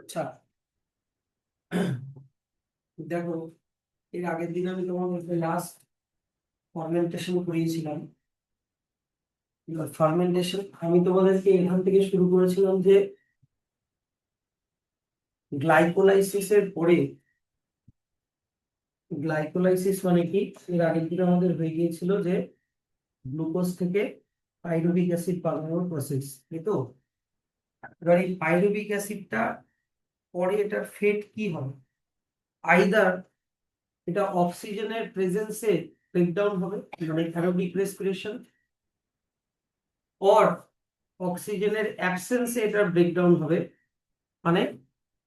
আচ্ছা, দেখো, এর আগের দিন আমি তোমাদের লাস্ট ফার্মেন্টেশন করিয়েছিলাম। ফার্মেন্টেশন আমি তোমাদেরকে এখান থেকে শুরু করেছিলাম যে গ্লাইকোলাইসিসের পরে, গ্লাইকোলাইসিস মানে কি, এর আগের দিন আমাদের হয়ে গিয়েছিল যে গ্লুকোজ থেকে পাইরুভিক অ্যাসিড বানানোর প্রসেস, তাই তো? এবার এই পাইরুভিক অ্যাসিডটা পরে এটার ফেট কি হবে? আইদার এটা অক্সিজেনের প্রেজেন্সে ব্রেকডাউন হবে, মানে অ্যারোবিক রেসপিরেশন, অর অক্সিজেনের অ্যাবসেন্সে এটা ব্রেকডাউন হবে, মানে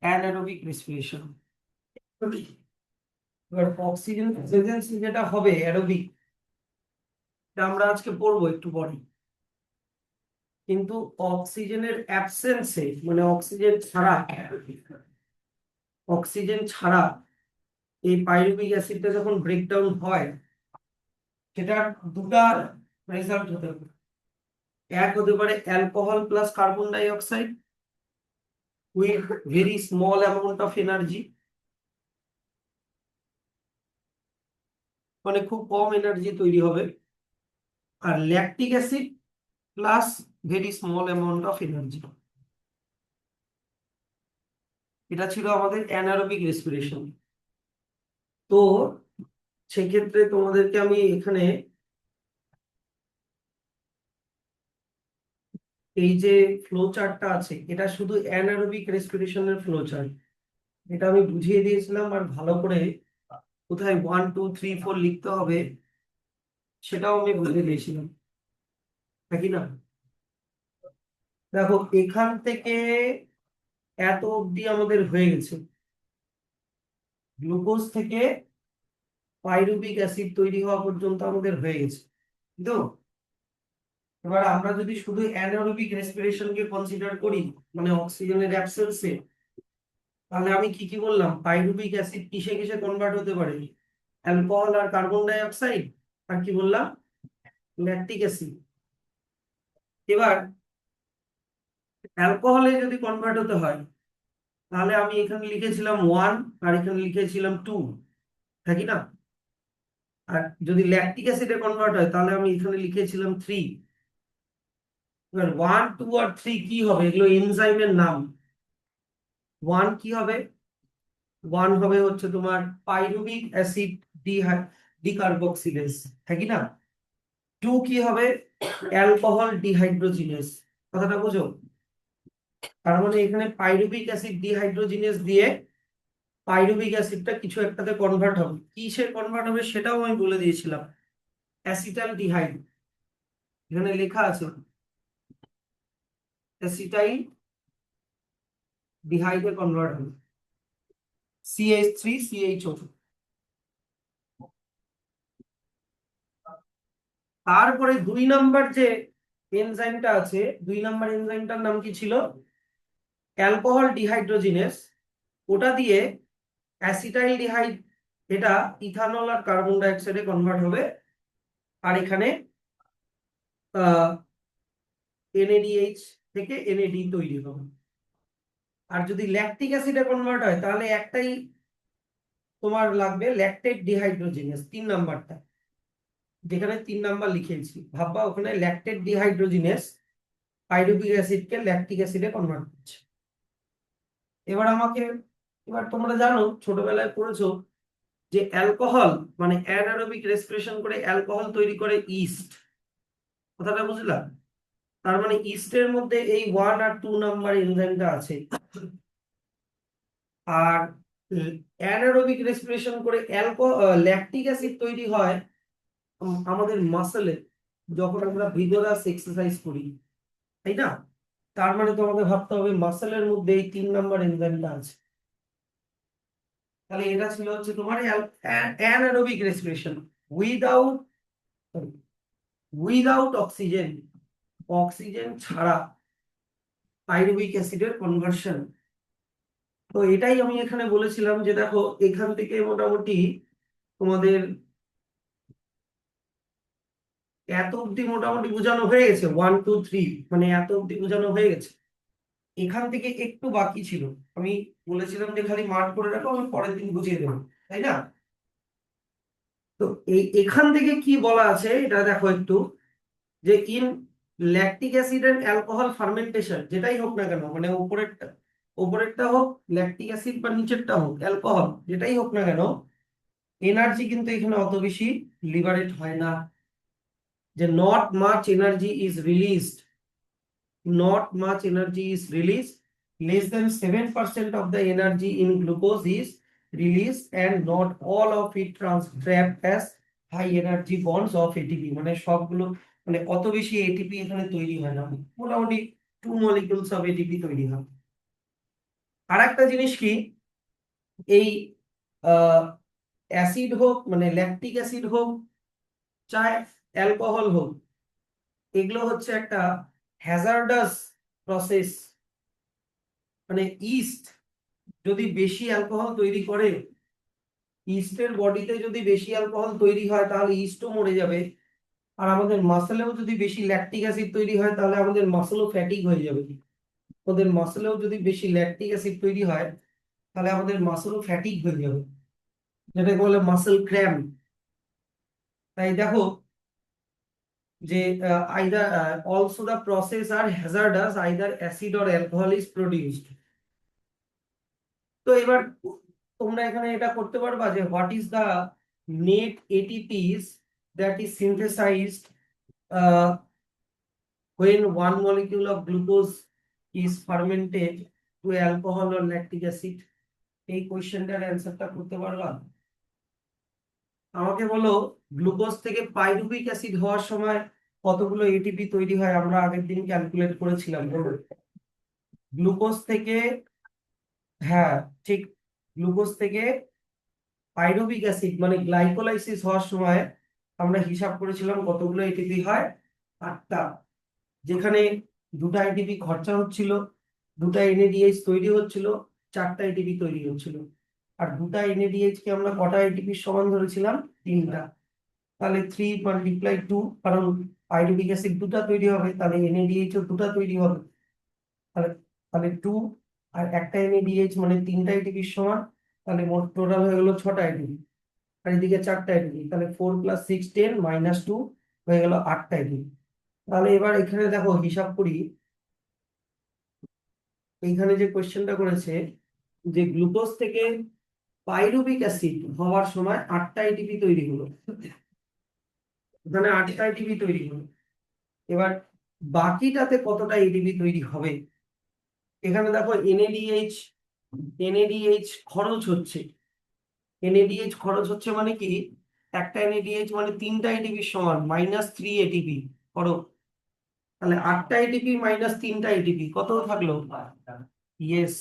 অ্যানারোবিক রেসপিরেশন। এবার অক্সিজেন প্রেজেন্সে যেটা হবে অ্যারোবিক, এটা আমরা আজকে পড়বো একটু পরে। কিন্তু অক্সিজেনের অ্যাবসেন্সে, মানে অক্সিজেন ছাড়া এই পাইরুভিক অ্যাসিডটা যখন ব্রেকডাউন হয়, সেটা দুটা রেজাল্ট হতে পারে। এক হতে পারে alcohol plus carbon die oxide with very small amount of energy, মানে খুব কম এনার্জি তৈরি হবে। আর lactic acid plus very small amount of energy. এটা ছিল আমাদের অ্যানারোবিক রেসপিরেশন। তো সেক্ষেত্রে তোমাদেরকে আমি এখানে এই যে ফ্লো চার্টটা আছে, এটা শুধু অ্যানারোবিক রেসপিরেশনের ফ্লো চার্ট। এটা আমি বুঝিয়ে দিয়েছিলাম, আর ভালো করে কোথায় 1 2 3 4 লিখতে হবে সেটাও আমি বুঝিয়ে দিয়েছিলাম, নাকি না? দেখো, এখান থেকে এত অবধি আমাদের হয়ে গেছে। গ্লুকোজ থেকে পাইরুভিক অ্যাসিড তৈরি হওয়া পর্যন্ত আমাদের হয়ে গেছে, তো এবার আমরা যদি শুধু অ্যানারোবিক রেসপিরেশনকে কনসিডার করি, মানে অক্সিজেনের অ্যাবসেন্সে, তাহলে আমি কি কি বললাম? পাইরুভিক অ্যাসিড কিসে কিসে কনভার্ট হতে পারে? অ্যালকোহল আর কার্বন ডাই অক্সাইড, আর কি বললাম? Lactic acid. এবার অ্যালকোহলে যদি কনভার্ট হতে হয়, তাহলে আমি এখানে লিখেছিলাম 1 আর এখানে লিখেছিলাম 2, থাকি না? আর যদি ল্যাকটিক অ্যাসিডে কনভার্ট হয়, তাহলে আমি এখানে লিখেছিলাম 3। এবার 1 2 আর 3 কি হবে? এগুলো এনজাইমের নাম। 1 কি হবে? 1 হবে হচ্ছে তোমার পাইরুভিক অ্যাসিড ডিকার্বক্সিলেজ, থাকি না? 2 কি হবে? Alcohol dehydrogenase. কথাটা বুঝো? তার মানে এখানে পাইরুভিক অ্যাসিড ডিহাইড্রোজিনেস দিয়ে পাইরুভিক অ্যাসিডটা কিছু একটাতে কনভার্ট হবে। কিসে কনভার্ট হবে সেটাও আমি বলে দিয়েছিলাম। অ্যাসিটাল ডিহাইড, এখানে লেখা আছে অ্যাসিটাইল ডিহাইডে কনভার্ট হবে, CH3CHO। তারপরে 2 নাম্বার যে এনজাইমটা আছে, 2 নাম্বার এনজাইমটার নাম কি ছিল? Alcohol dehydrogenase. ওটা দিয়ে অ্যাসিটাইল ডিহাইড, এটা ইথানল আর কার্বন ডাই অক্সাইডে কনভার্ট হবে। আর এখানে NADH থেকে NAD তৈরি হবে। আর যদি ল্যাকটিক অ্যাসিডে কনভার্ট হয়, তাহলে একটাই তোমার লাগবে, ল্যাকটেট ডিহাইড্রোজিনেস, 3 নাম্বারটা, যেখানে 3 নাম্বার লিখেছি। ভাববা ওখানে ল্যাকটেট ডিহাইড্রোজিনেস পাইরুভিক অ্যাসিডকে ল্যাকটিক অ্যাসিডে কনভার্ট করছে। এবার আমাকে, এবার তোমরা জানো, ছোটবেলায় পড়েছো যে অ্যালকোহল, মানে অ্যানারোবিক রেসপিরেশন করে অ্যালকোহল তৈরি করে ইস্ট। কথাটা বুঝলাম? তার মানে ইস্টের মধ্যে এই 1 আর 2 নাম্বার এনজাইমটা আছে। আর অ্যানারোবিক রেসপিরেশন করে ল্যাকটিক অ্যাসিড তৈরি হয় আমাদের মাসেলে, যখন আমরা ভিগোরাস এক্সারসাইজ করি, তাই না? তার মানে তোমাকে ভাবতে হবে মাসেলের মধ্যে এই 3 নাম্বার এনজাইমটা আছে। তাহলে এটা ছিল হচ্ছে তোমার anaerobic respiration without without oxygen, oxygen ছাড়া পাইরুভিক অ্যাসিডের কনভার্সন। তো এটাই আমি এখানে বলেছিলাম যে দেখো, এখান থেকে মোটামুটি তোমাদের এত অব্দি মোটামুটি বোঝানো হয়ে গেছে। 1 2 3, মানে এত অব্দি বোঝানো হয়ে গেছে। এখান থেকে একটু বাকি ছিল, আমি বলেছিলাম যে খালি মার্ক করে রাখো, আমি পরের দিন বুঝিয়ে দেবো, তাই না? তো এখান থেকে কি বলা আছে এটা দেখো একটু, যে in lactic acid and alcohol fermentation, যেটাই হোক না কেন, মানে উপরেরটা হোক ল্যাকটিক অ্যাসিড বা নিচেরটা হোক অ্যালকোহল, যেটাই হোক না কেন, এনার্জি কিন্তু এখানে অত বেশি লিবারেট হয় না। যে not much energy is released, not much energy is released. Less than 7% of the energy in glucose is released, and not all of it trapped as high energy bonds of ATP. মানে সবগুলো, মানে অত বেশি ATP এখানে তৈরি হয় না, মোটামুটি 2 molecules of ATP তৈরি হয়। আর একটা জিনিস কি, এই অ্যাসিড হোক, মানে ল্যাকটিক অ্যাসিড হোক, চাই অ্যালকোহল হোক, এগুলো হচ্ছে একটা হ্যাজার্ডাস প্রসেস। মানে ইস্ট যদি বেশি অ্যালকোহল তৈরি করে, ইস্টের বডিতে যদি বেশি অ্যালকোহল তৈরি হয় তাহলে ইস্টও মরে যাবে। আর আমাদের মাসেলেও যদি বেশি ল্যাকটিক অ্যাসিড তৈরি হয় তাহলে আমাদের মাসেলও ফ্যাটিক হয়ে যাবে। ওদের মাসেলেও যদি বেশি ল্যাকটিক অ্যাসিড তৈরি হয় তাহলে আমাদের মাসেলও ফ্যাটিক হয়ে যাবে, যেটাকে বলে মাসেল ক্র্যাম্প। তাই দেখো যে either also the process are hazardous, either acid or alcohol is produced. তো এবার তোমরা এখানে এটা করতে পারবা যে what is the net ATPs that is synthesized when one molecule of glucose is fermented to alcohol or lactic acid। এই কোশ্চেনটার অ্যান্সারটা করতে পারবা? আমাকে বলো, গ্লুকোজ থেকে পাইরুভিক অ্যাসিড হওয়ার সময় কতগুলো এটিপি তৈরি হয়, আমরা আগের দিন ক্যালকুলেট করেছিলাম। গ্লুকোজ থেকে, হ্যাঁ ঠিক, গ্লুকোজ থেকে পাইরুভিক অ্যাসিড মানে গ্লাইকোলাইসিস হওয়ার সময় আমরা হিসাব করেছিলাম কতগুলো এটিপি হয়, 8টা। যেখানে 2টা এটিপি খরচা হচ্ছিল, 2টা এনএডিএইচ তৈরি হচ্ছিল, 4টা এটিপি তৈরি হচ্ছিল। আর 2টা এনএডিএইচ কে আমরা কটা এটিপির সমান ধরেছিলাম? 3টা। তাহলে 3 × 2, কারণ পাইরুভিক অ্যাসিড 2টা তৈরি হবে, তাহলে এনএডিএইচ ও 2টা তৈরি হবে। তাহলে তাহলে 2 আর একটা এনএডিএইচ মানে 3টা এটিপির সমান। তাহলে মোট টোটাল হয়ে গেল 6টা এটিপি, আর এদিকে 4টা এটিপি, তাহলে 4 + 6 10 - 2 হয়ে গেল 8টা এটিপি। তাহলে এবার এখানে দেখো হিসাব করি, এইখানে যে কোশ্চেনটা করেছে যে গ্লুকোজ থেকে পাইরুভিক অ্যাসিড হওয়ার সময় 8টা এটিপি তৈরি হলো, এখানে 8টা এটিপি তৈরি হলো। এবার বাকিটাতে কতটা এটিপি তৈরি হবে? এখানে দেখো এনএডিএইচ খরচ হচ্ছে, এনএডিএইচ খরচ হচ্ছে মানে কি, একটা এনএডিএইচ মানে 3টা এটিপির সমান, -3 এটিপি করো। তাহলে 8টা এটিপি - 3টা এটিপি কত থাকলো? ইয়েস,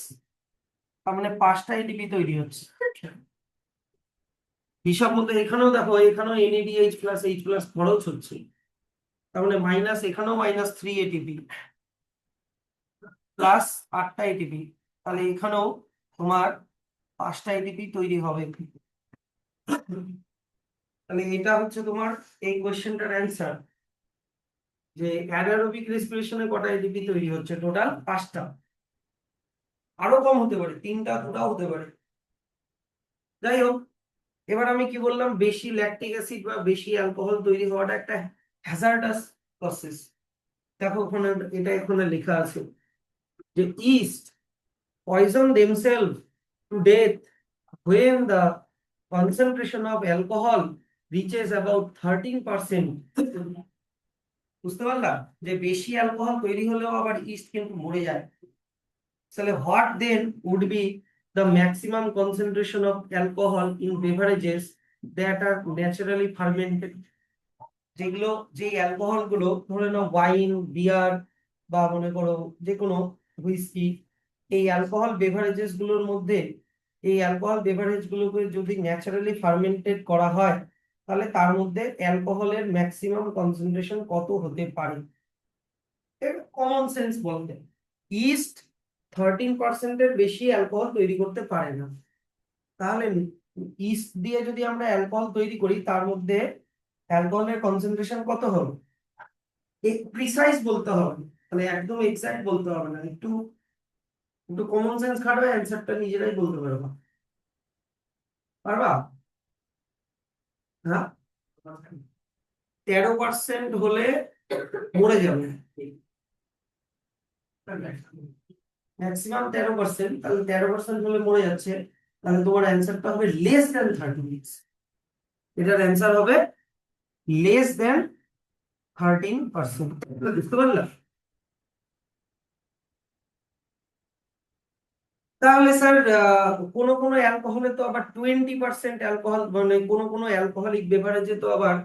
তার মানে 5টা এটিপি তৈরি হচ্ছে। হিসাব মতো এখানেও দেখো, এখানেও NADH প্লাস H প্লাস খরচ হচ্ছে, তার মানে মাইনাস, এখানেও -3 এটিপি প্লাস 8টা এটিপি, তাহলে এখানেও তোমার 5টা এটিপি তৈরি হবে। তাহলে এটা হচ্ছে তোমার এই কোশ্চেনটার অ্যান্সার, যে অ্যানারোবিক রেসপিরেশনে কটা এটিপি তৈরি হচ্ছে? টোটাল 5টা। আরো কম হতে পারে, 3টা 2টাও হতে পারে। যাই হোক, এবার আমি কি বললাম, বেশি ল্যাকটিক অ্যাসিড বা বেশি অ্যালকোহল তৈরি হওয়াটা একটা হ্যাজার্ডাস প্রসেস। দেখো ওখানে এটা এখানে লেখা আছে যে east poison themselves to death when the concentration of alcohol reaches about 13%। বুঝতে পারলাম যে বেশি অ্যালকোহল তৈরি হলেও আবার ইস্ট কিন্তু মরে যায়। তাহলে what then would be the maximum concentration of alcohol in beverages that are naturally fermented? যেগুলো, যে অ্যালকোহল গুলো, ধরে নাও ওয়াইন, বিয়ার, বা মনে করো যে কোনো হুইস্কি, এই অ্যালকোহল বেভারেজেস গুলোর মধ্যে, এই অ্যালকোহল বেভারেজ গুলোকে যদি ন্যাচারালি ফার্মেন্টেড করা হয় তাহলে তার মধ্যে অ্যালকোহলের ম্যাক্সিমাম কনসেন্ট্রেশন কত হতে পারে? কমন সেন্স বলতে ইস্ট 13%-এর বেশি অ্যালকোহল তৈরি করতে পারে না। তাহলে ইস্ট দিয়ে যদি আমরা অ্যালকোহল তৈরি করি তার মধ্যে অ্যালকোহলের কনসেন্ট্রেশন কত হবে? প্রিসাইজ বলতে হবে, মানে একদম এক্সাক্ট বলতে হবে না, একটু একটু কমন সেন্স খাটাবে, অ্যান্সারটা নিজেরাই বলতে পারবা। পারবা? হ্যাঁ, 13% হলে মরে যাবে, ম্যাক্সিমাম 13%, তাহলে 13% হলে মরে যাচ্ছে, তাহলে তোমার অ্যান্সারটা হবে লেস দ্যান 13। এটার অ্যান্সার হবে লেস দ্যান 13%। বুঝতে পারলাম? তাহলে স্যার কোন কোন অ্যালকোহলে তো আবার 20% অ্যালকোহল, মানে কোন কোন অ্যালকোহলিক বেভারেজে তো আবার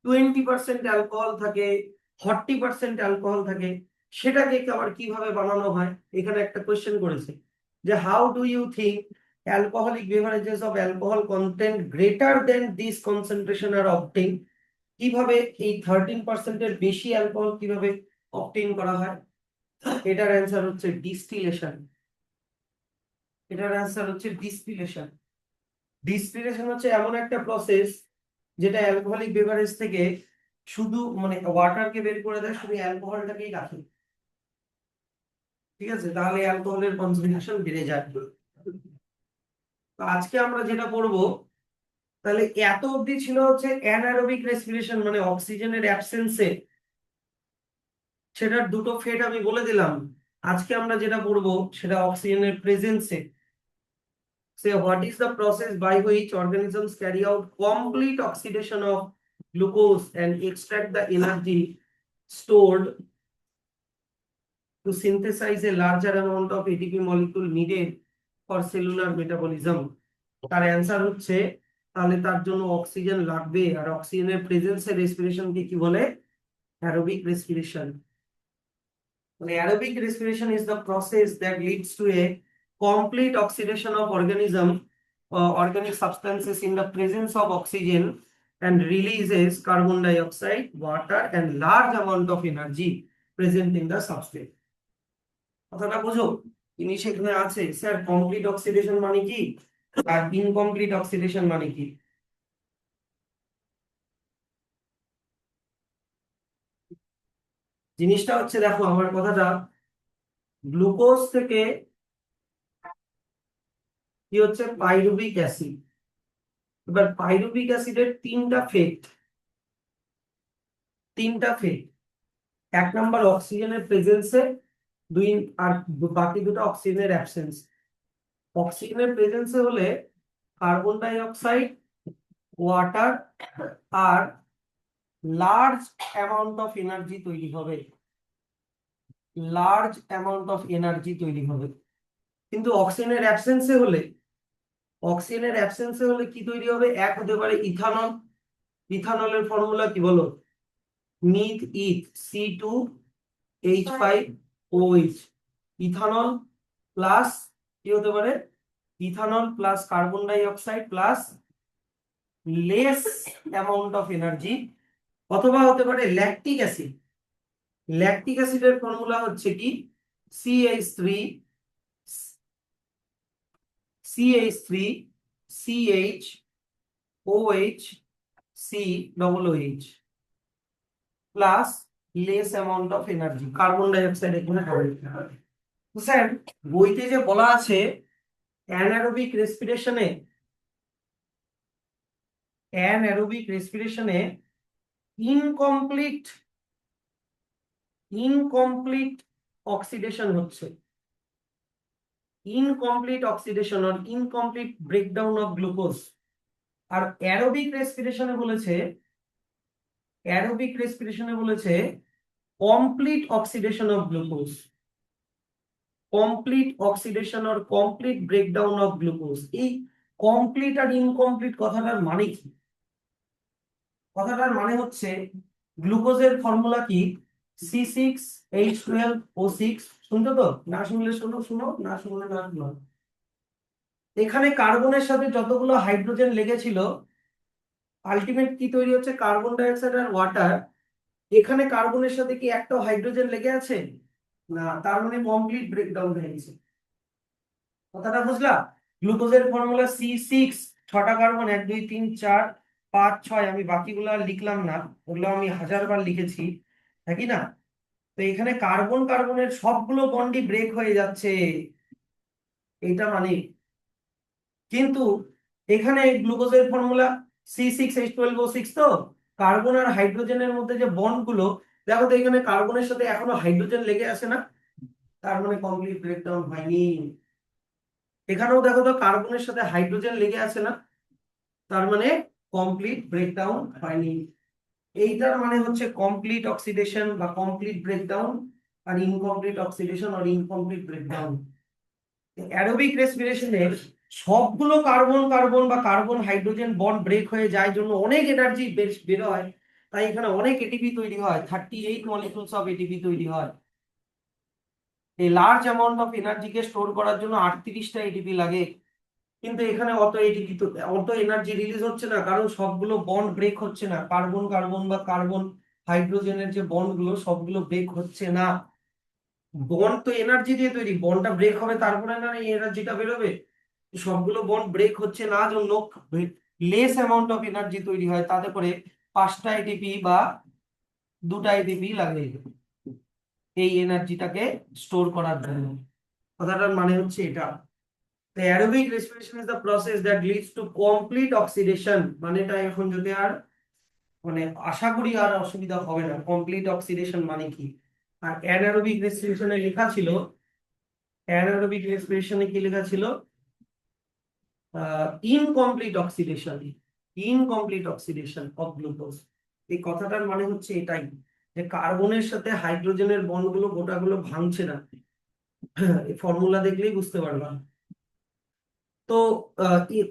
20% অ্যালকোহল থাকে, 40% অ্যালকোহল থাকে। সেটাকে আবার কিভাবে বানানো হয়, এখানে একটা কোয়েশ্চেন করেছে যে how do you think alcoholic beverages of alcohol content greater than this concentration are obtain. কিভাবে এই 13%-এর বেশি অ্যালকোহল কিভাবে অবটেইন করা হয়? এটার অ্যান্সার হচ্ছে ডিস্টিলেশন। এটার অ্যান্সার হচ্ছে ডিস্টিলেশন। ডিস্টিলেশন হচ্ছে এমন একটা প্রসেস যেটা অ্যালকোহলিক বেভারেজ থেকে শুধু মানে ওয়াটারকে বের করে দেয়, শুধু অ্যালকোহলটাকেই রাখে। ঠিক আছে, তাহলে অ্যালকোহলের কনসেন্ট্রেশন বেড়ে যায়। তো আজকে আমরা যেটা পড়বো, তাহলে এত অবধি ছিল হচ্ছে অ্যানারোবিক রেসপিরেশন, মানে অক্সিজেনের অ্যাবসেন্সে সেটার দুটো ফেট আমি বলে দিলাম। আজকে আমরা যেটা পড়বো সেটা অক্সিজেনের প্রেজেন্সে। Say what is the process by which organisms carry out complete oxidation of glucose and extract the energy stored to synthesize a larger amount of ATP molecule needed for cellular metabolism? তার answer হচ্ছে, তাহলে তার জন্য oxygen লাগবে, আর অক্সিজেনের প্রেজেন্সে রেসপিরেশনকে কি বলে? Aerobic respiration. মানে aerobic respiration is the process that leads to a complete oxidation of organic substances in the presence of oxygen and releases carbon dioxide, water and large amount of energy present in the substrate. কথাটা বুঝো? জিনিস এখানে আছে sir, complete oxidation মানে কি আর incomplete oxidation মানে কি? জিনিসটা হচ্ছে, দেখো আমার কথাটা, গ্লুকোজ থেকে কি হচ্ছে? Pyruvic acid. এবার পাইরুভিক অ্যাসিডের তিনটা ফেট। এক নাম্বার অক্সিজেনের প্রেজেন্সে, দুই, আর বাকি দুটো অক্সিজেনের অ্যাবসেন্স। অক্সিজেনের প্রেজেন্সে হলে কার্বন ডাই অক্সাইড, ওয়াটার আর লার্জ অ্যামাউন্ট অফ এনার্জি তৈরি হবে। লার্জ অ্যামাউন্ট অফ এনার্জি তৈরি হবে। কিন্তু অক্সিজেনের অ্যাবসেন্সে হলে কি তৈরি হবে? এক হতে পারে ইথানল। ইথানলের ফর্মুলা কি বলো? Myth ইথ C2H5OH। ইথানল প্লাস কি হতে পারে? Ethanol plus carbon die oxide plus less amount of energy. অথবা হতে পারে ল্যাকটিক অ্যাসিড। ল্যাকটিক অ্যাসিডের ফর্মুলা হচ্ছে কি? CH3 CH3 CHOH COOH plus less amount of energy, carbon die oxide এখানে হবে। তো স্যার, বইতে যে বলা আছে অ্যানারোবিক রেসপিরেশনে অ্যানারোবিক রেসপিরেশনে ইনকমপ্লিট ইনকমপ্লিট অক্সিডেশন হচ্ছে, ইনকমপ্লিট অক্সিডেশন আর ইনকমপ্লিট ব্রেকডাউন অফ গ্লুকোজ। আর অ্যারোবিক রেসপিরেশনে বলেছে complete oxidation of glucose, complete oxidation R complete breakdown of glucose. এই কমপ্লিট আর ইনকমপ্লিট কথাটার মানে কি? কথাটার মানে হচ্ছে, গ্লুকোজের ফর্মুলা কি? C6H12O6। শুনতো তো? না শুনলে শোনো, শুনো, না শুনলে না শুনো। এখানে কার্বনের সাথে যতগুলো হাইড্রোজেন লেগেছিল, আলটিমেট কি তৈরি হচ্ছে? কার্বন ডাই অক্সাইড আর ওয়াটার। এখানে কার্বনের সাথে কি একটা হাইড্রোজেন লেগে আছে? না, তার মানে কমপ্লিট ব্রেকডাউন হয়ে গেছে। কথাটা বুঝলা? গ্লুকোজের ফর্মুলা C6, 6টা কার্বন, 1 2 3 4 5 6, আমি বাকিগুলো আর লিখলাম না, ওগুলো আমি 1000 বার লিখেছি, নাকি না? তো এখানে কার্বন কার্বনের সবগুলো বন্ডই ব্রেক হয়ে যাচ্ছে। এইটা মানে, কিন্তু এখানে গ্লুকোজের ফর্মুলা C6H12O6, তো কার্বন আর হাইড্রোজেনের মধ্যে যে বন্ড গুলো, দেখো তো এখানে কার্বনের সাথে এখনো হাইড্রোজেন লেগে আছে না, তার মানে কমপ্লিট ব্রেকডাউন হয়নি। এখানেও দেখো তো কার্বনের সাথে হাইড্রোজেন লেগে আছে না, তার মানে কমপ্লিট ব্রেকডাউন হয়নি। এইটার মানে হচ্ছে কমপ্লিট অক্সিডেশন বা কমপ্লিট ব্রেকডাউন, আর ইনকমপ্লিট অক্সিডেশন আর ইনকমপ্লিট ব্রেকডাউন। অ্যারোবিক রেসপিরেশনে সবগুলো কার্বন কার্বন বা কার্বন হাইড্রোজেন বন্ড ব্রেক হয়ে যায় জন্য অনেক এনার্জি বের হয়, তাই এখানে অনেক এটিপি তৈরি হয়, 38 মলিকুলস অফ এটিপি তৈরি হয়। এই লার্জ অ্যামাউন্ট অফ এনার্জিকে স্টোর করার জন্য 38টা এটিপি লাগে, কিন্তু এখানে অত এনার্জি রিলিজ হচ্ছে না, কারণ সবগুলো বন্ড ব্রেক হচ্ছে না, কার্বন কার্বন বা কার্বন হাইড্রোজেনের যে বন্ড গুলো সবগুলো ব্রেক হচ্ছে না। বন্ড তো এনার্জি দিয়ে তৈরি, বন্ডটা ব্রেক হবে তারপরে না এই এনার্জিটা বেরোবে। সবগুলো বন্ড ব্রেক হচ্ছে না জন্য লেস অ্যামাউন্ট অফ এনার্জি তৈরি হয়, তাতে করে 5টা এটিপি বা 2টা এটিপি লাগে এই এনার্জিটাকে স্টোর করার জন্য। কথাটার মানে হচ্ছে এটা। The aerobic respiration is the process that leads to complete oxidation, মানে এটা এখন যদি আর মানে আশা করি আর অসুবিধা হবে না, কমপ্লিট অক্সিডেশন মানে কি। আর অ্যানারোবিক রেসপিরেশনে লেখা ছিল, অ্যানারোবিক রেসপিরেশনে কি লেখা ছিল, incomplete oxidation, incomplete oxidation of glucose. এই কথাটার মানে হচ্ছে এটাই, যে কার্বনের সাথে হাইড্রোজেনের বন্ডগুলো গোটাগুলো ভাঙছে না। এই ফর্মুলা দেখলেই বুঝতে পারবা। তো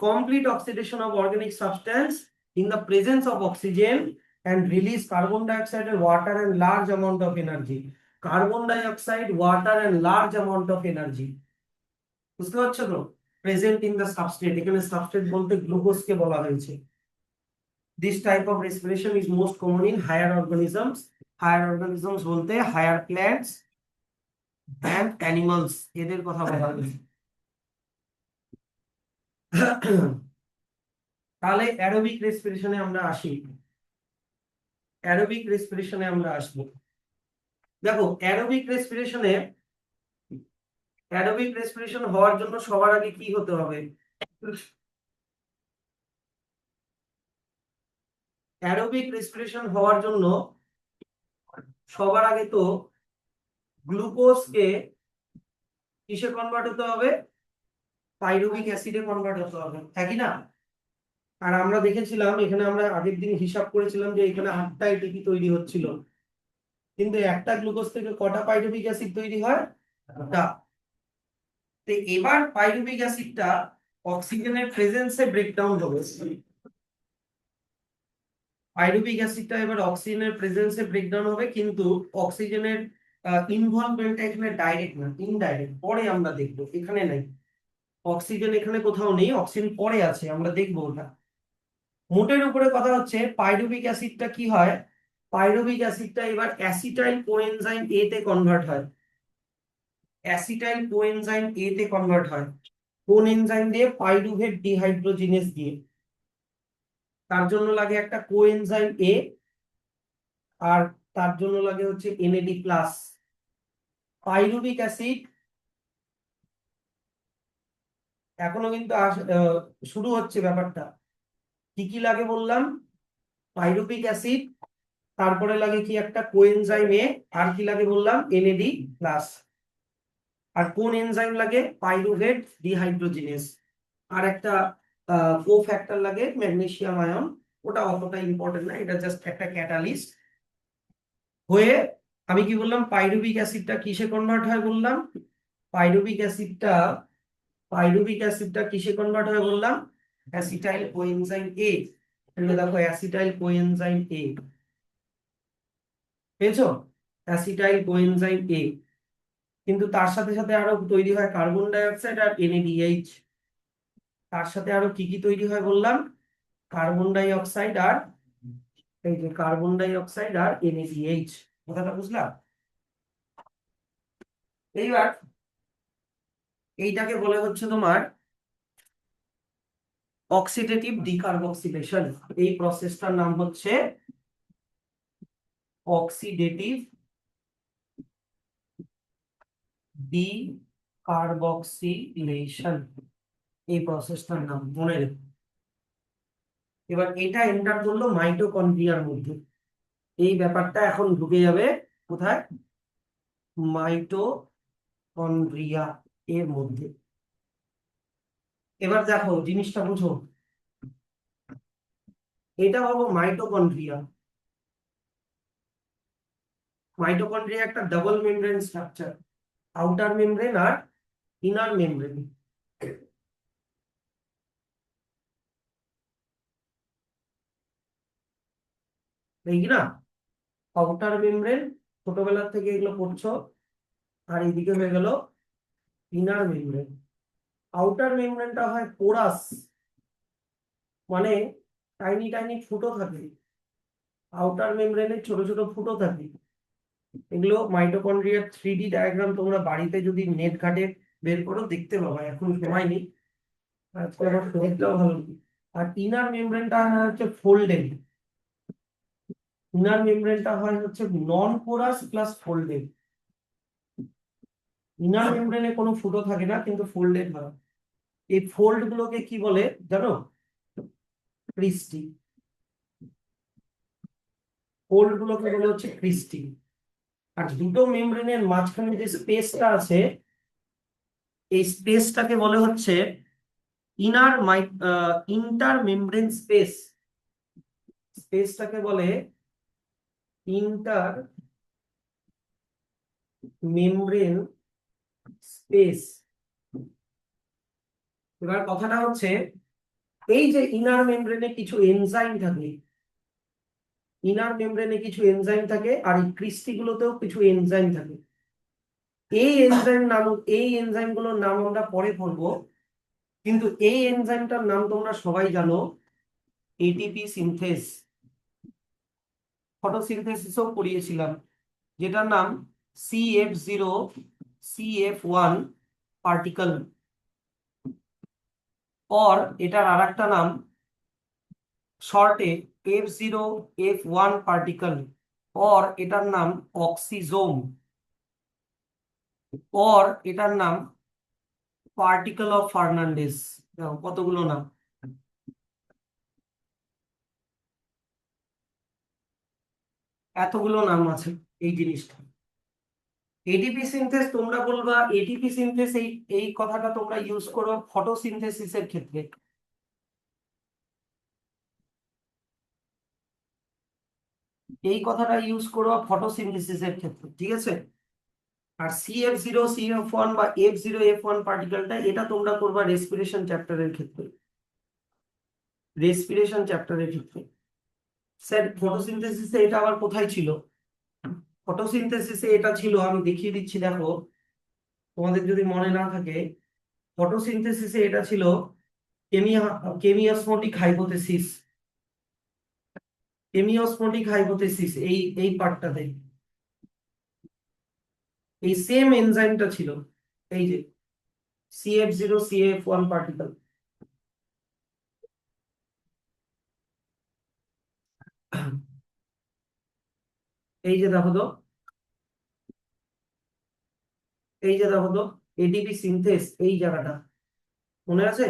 complete oxidation of organic substance in the presence of oxygen and release carbon dioxide and water and large amount of energy. Carbon dioxide, water and large amount of energy. বুঝতে পারছো তো? Present in the substrate, এখানে substrate বলতে glucose কে বলা হয়েছে। This type of respiration is most common in higher organisms. Higher organisms বলতে higher plants and animals, এদের কথা বলা হয়েছে। তাহলে অ্যারোবিক রেসপিরেশনে আমরা আসি, অ্যারোবিক রেসপিরেশনে আমরা আসবো। দেখো অ্যারোবিক রেসপিরেশন হওয়ার জন্য সবার আগে কি হতে হবে, অ্যারোবিক রেসপিরেশন হওয়ার জন্য সবার আগে তো গ্লুকোজকে কিসে কনভার্ট হতে হবে, পাইরুভিক অ্যাসিডে কনভার্ট হতে হবে, তাই কি না? আর আমরা দেখেছিলাম এখানে, আমরা আগের দিন হিসাব করেছিলাম যে এখানে 8টা এটিপি তৈরি হচ্ছিল, কিন্তু একটা গ্লুকোজ থেকে কটা পাইরুভিক অ্যাসিড তৈরি হয়, 8টা। তো এবার পাইরুভিক অ্যাসিডটা অক্সিজেনের প্রেজেন্সে ব্রেকডাউন হবে, পাইরুভিক অ্যাসিডটা এবার অক্সিজেনের প্রেজেন্সে ব্রেকডাউন হবে, কিন্তু অক্সিজেনের ইনভলভমেন্টটা এখানে ডাইরেক্ট না, ইনডাইরেক্ট, পরে আমরা দেখবো, এখানে নাই। অক্সিজেন এখানে কোথাও নেই, অক্সিজেন পরে আছে, আমরা দেখবো ওটা। মোটের উপরে কথা হচ্ছে পাইরুভিক অ্যাসিডটা কি হয়, পাইরুভিক অ্যাসিডটা এবার অ্যাসিটাইল কোএনজাইম এ তে কনভার্ট হয়, অ্যাসিটাইল কোএনজাইম এ তে কনভার্ট হয়। কোন এনজাইম দিয়ে? পাইরুভেট ডিহাইড্রোজিনেস দিয়ে। তার জন্য লাগে একটা কোএনজাইম এ, আর তার জন্য লাগে হচ্ছে এনএডি প্লাস। পাইরুভিক অ্যাসিড এখনো কিন্তু শুরু হচ্ছে ব্যাপারটা। কি কি লাগে বললাম, পাইরুভিক অ্যাসিড, তারপরে লাগে কি একটা কোএনজাইম এ, আর কি লাগে বললাম, এনএডি প্লাস। আর কোন এনজাইম লাগে? Pyruvate dehydrogenase. আর একটা কো ফ্যাক্টর লাগে ম্যাগনেসিয়াম আয়ন, ওটা অতটা ইম্পর্টেন্ট না, এটা জাস্ট একটা ক্যাটালিস্ট হয়ে। আমি কি বললাম, পাইরুভিক অ্যাসিডটা কিসে কনভার্ট হয় বললাম, পাইরুভিক অ্যাসিডটা পাইরুভিক অ্যাসিডটা কিসে কনভার্ট হয় বললাম, অ্যাসিটাইল কোএনজাইম এ। তাহলে দেখো অ্যাসিটাইল কোএনজাইম এ, পেয়েছো? অ্যাসিটাইল কোএনজাইম এ, কিন্তু তার সাথে সাথে আরো তৈরি হয় কার্বন ডাই অক্সাইড আর এনএডিএইচ। তার সাথে আরো কি কি তৈরি হয় বললাম, কার্বন ডাই অক্সাইড আর, এই যে কার্বন ডাই অক্সাইড আর এনএডিএইচ। কথাটা বুঝলাম? এইবার এইটাকে বলে হচ্ছে তোমার অক্সিডেটিভ ডিকার্বক্সিলেশন। এই প্রসেসটার নাম হচ্ছে অক্সিডেটিভ কার্বক্সিলেশন, এই প্রসেসটার নাম মনে রেখো। এবার এটা এন্টার করলো মাইটোকন্ড্রিয়ার মধ্যে, এই ব্যাপারটা এখন ঢুকে যাবে কোথায়, মাইটোকন্ড্রিয়া এর মধ্যে। এবার দেখো জিনিসটা বুঝো, এটা হলো মাইটোকন্ড্রিয়া। মাইটোকন্ড্রিয়া একটা double membrane structure, outer membrane আর ইনার মেমব্রেন। এই না, আউটার মেমব্রেন, ছোটবেলার থেকে এগুলো পড়ছো, আর এইদিকে হয়ে গেল ইনার মেমব্রেন। আউটার মেমব্রেনটা হয় পোরাস, মানে টাইনি টাইনি ফুটো থাকে, আউটার মেমব্রেনে ছোট ছোট ফুটো থাকে। এগুলো মাইটোকন্ড্রিয়ার 3D ডায়াগ্রাম তোমরা বাড়িতে যদি নেট ঘাটে বের করো দেখতে পাবা, এখন সময় নেই, আজকে আমার শরীরটাও ভালো নেই। আর ইনার মেমব্রেনটা হচ্ছে ফোল্ডেড, ইনার মেমব্রেনটা হয় হচ্ছে নন পোরাস প্লাস ফোল্ডেড। ইনার মেমব্রেনে কোনো ফুটো থাকে না, কিন্তু ফোল্ডেড হয়। এই ফোল্ড গুলোকে কি বলে জানো, ক্রিস্টি। ফোল্ড গুলোকে বলে হচ্ছে ক্রিস্টি। আর দুটো মেমব্রেনের মাঝখানে যে স্পেসটা আছে, এই স্পেসটাকে বলে হচ্ছে ইন্টার মেমব্রেন স্পেস। স্পেসটাকে বলে ইন্টার মেমব্রেন স্পেস। এবার কথাটা হচ্ছে, এই যে ইনার মেমব্রেনে কিছু এনজাইম থাকে, ইনার মেমব্রেনে কিছু এনজাইম থাকে, আর এই ক্রিস্টি গুলোতেও কিছু এনজাইম থাকে। এই এনজাইম নাম, এই এনজাইম গুলোর নাম আমরা পরে পড়বো, কিন্তু এই এনজাইমটার নাম তোমরা সবাই জানো, এটিপি সিনথেস। ফটোসিনথেসিসও পড়িয়েছিলাম, যেটার নাম CF0 CF1 পার্টিকেল, और এটার আরেকটা নাম শর্টে F0F1 পার্টিকেল, और এটার নাম অক্সিজোম, और এটার নাম পার্টিকেল অফ ফার্নান্ডেজ। দেখো কতগুলো নাম, এতগুলো নাম আছে এই জিনিসটা। এটিপি সিনথেস তোমরা বলবা, এটিপি সিনথেস এই এই কথাটা তোমরা ইউজ করো ফটোসিনথেসিসের ক্ষেত্রে, এই কথাটা ইউজ করো ফটোসিনথেসিসের ক্ষেত্রে, ঠিক আছে। আর CF0 CF1 বা F0F1 পার্টিকেলটা, এটা তোমরা করবা রেসপিরেশন চ্যাপ্টারের ক্ষেত্রে, রেসপিরেশন চ্যাপ্টারের ক্ষেত্রে। স্যার ফটোসিনথেসিসে এটা আবার কোথায় ছিল, ফটোসিনথেসিসে এটা ছিল, আমি দেখিয়ে দিচ্ছি দেখো, তোমাদের যদি মনে না থাকে, ফটোসিনথেসিসে এটা ছিল কেমিয়া কেমিওসমোটিক হাইপোথেসিস, কেমিওসমোটিক হাইপোথেসিস, এই পার্টটাতে এই সেম এনজাইমটা ছিল, এই যে CF0 CF1 পার্টিকেল। এই যে দেখো তো, এই যে দেখো তো, এটিপি সিনথেস এই জায়গাটা মনে আছে,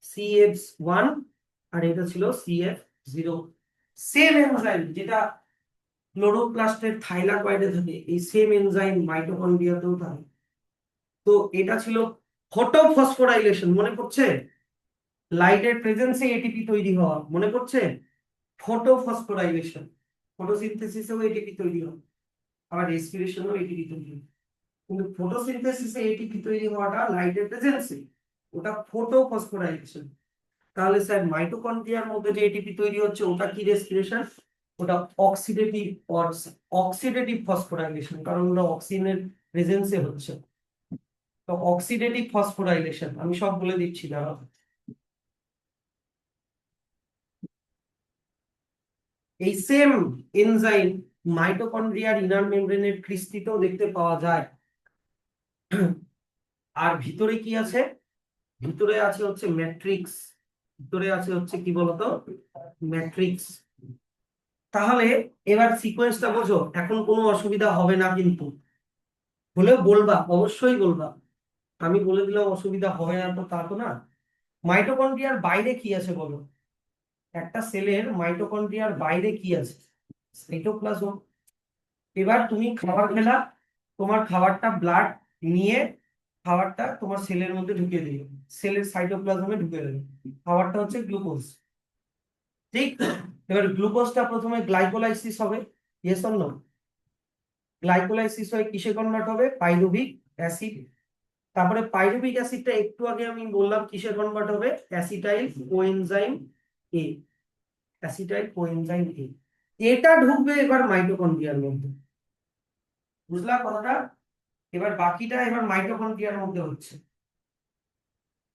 CF1, আর এটা ছিল CF0। সেম এনজাইম যেটা ক্লোরোপ্লাস্টের থাইলাকয়েডে থাকে, এই সেম এনজাইম মাইটোকন্ড্রিয়াতেও থাকে। তো এটা ছিল ফটোফসফোরাইলেশন, মনে পড়ছে, লাইটের প্রেজেন্সে এটিপি তৈরি হওয়া, মনে পড়ছে, ফটোফসফোরাইলেশন। ফটোসিনথেসিসেও এটিপি তৈরি হয়, আবার রেসপিরেশনেও এটিপি তৈরি হয়, কিন্তু ফটোসিনথেসিসে এটিপি তৈরি হওয়াটা লাইটের প্রেজেন্সে, ওটা ফটোফসফোরাইলেশন। তাহলে স্যার মাইটোকন্ড্রিয়ার মধ্যে যে এটিপি তৈরি হচ্ছে ওটা কি রেসপিরেশন, ওটা অক্সিডেটিভ অক্সিডেটিভ ফসফোরাইলেশন, কারণ ওটা অক্সিজেনের প্রেজেন্সে হচ্ছে। তো অক্সিডেটিভ ফসফোরাইলেশন আমি সব বলে দিচ্ছি দাঁড়াও। এই সেম এনজাইম মাইটোকন্ড্রিয়ার ইনার মেমব্রেনের ক্রিস্টিতেও দেখতে পাওয়া যায়। আর ভিতরে কি আছে, ভিতরে আছে হচ্ছে ম্যাট্রিক্স, ভিতরে আছে হচ্ছে কি বলতো, ম্যাট্রিক্স। তাহলে এবার সিকোয়েন্সটা বোঝো, এখন কোনো অসুবিধা হবে না কিন্তু, হলেও বলবা, অবশ্যই বলবা। আমি বলে দিলাম অসুবিধা হবে না, তো তা তো না। মাইটোকন্ড্রিয়ার বাইরে কি আছে বলো? একটা সেলের মাইটোকন্ড্রিয়ার বাইরে কি আছে? সাইটোপ্লাজম। এবার তুমি খাবার খেলা, তোমার খাবারটা ব্লাড নিয়ে খাবারটা তোমার সেলের মধ্যে ঢুকিয়ে দিল, সেলের সাইটোপ্লাজমে ঢুকে দিল। খাবারটা হচ্ছে গ্লুকোজ, ঠিক? এবার গ্লুকোজটা প্রথমে গ্লাইকোলাইসিস হবে, ইয়েস অর নো? গ্লাইকোলাইসিস হয়ে কিসে কনভার্ট হবে? Pyruvic acid. তারপরে পাইরুভিক অ্যাসিডটা একটু আগে আমি বললাম কিসে কনভার্ট হবে? অ্যাসিটাইল কোএনজাইম এ। অ্যাসিটাইল কোএনজাইম এ, এটা ঢুকবে এবার মাইটোকন্ড্রিয়ার মধ্যে। বুঝলা কথাটা? এবার বাকিটা এবার মাইটোকন্ড্রিয়ার মধ্যে হচ্ছে।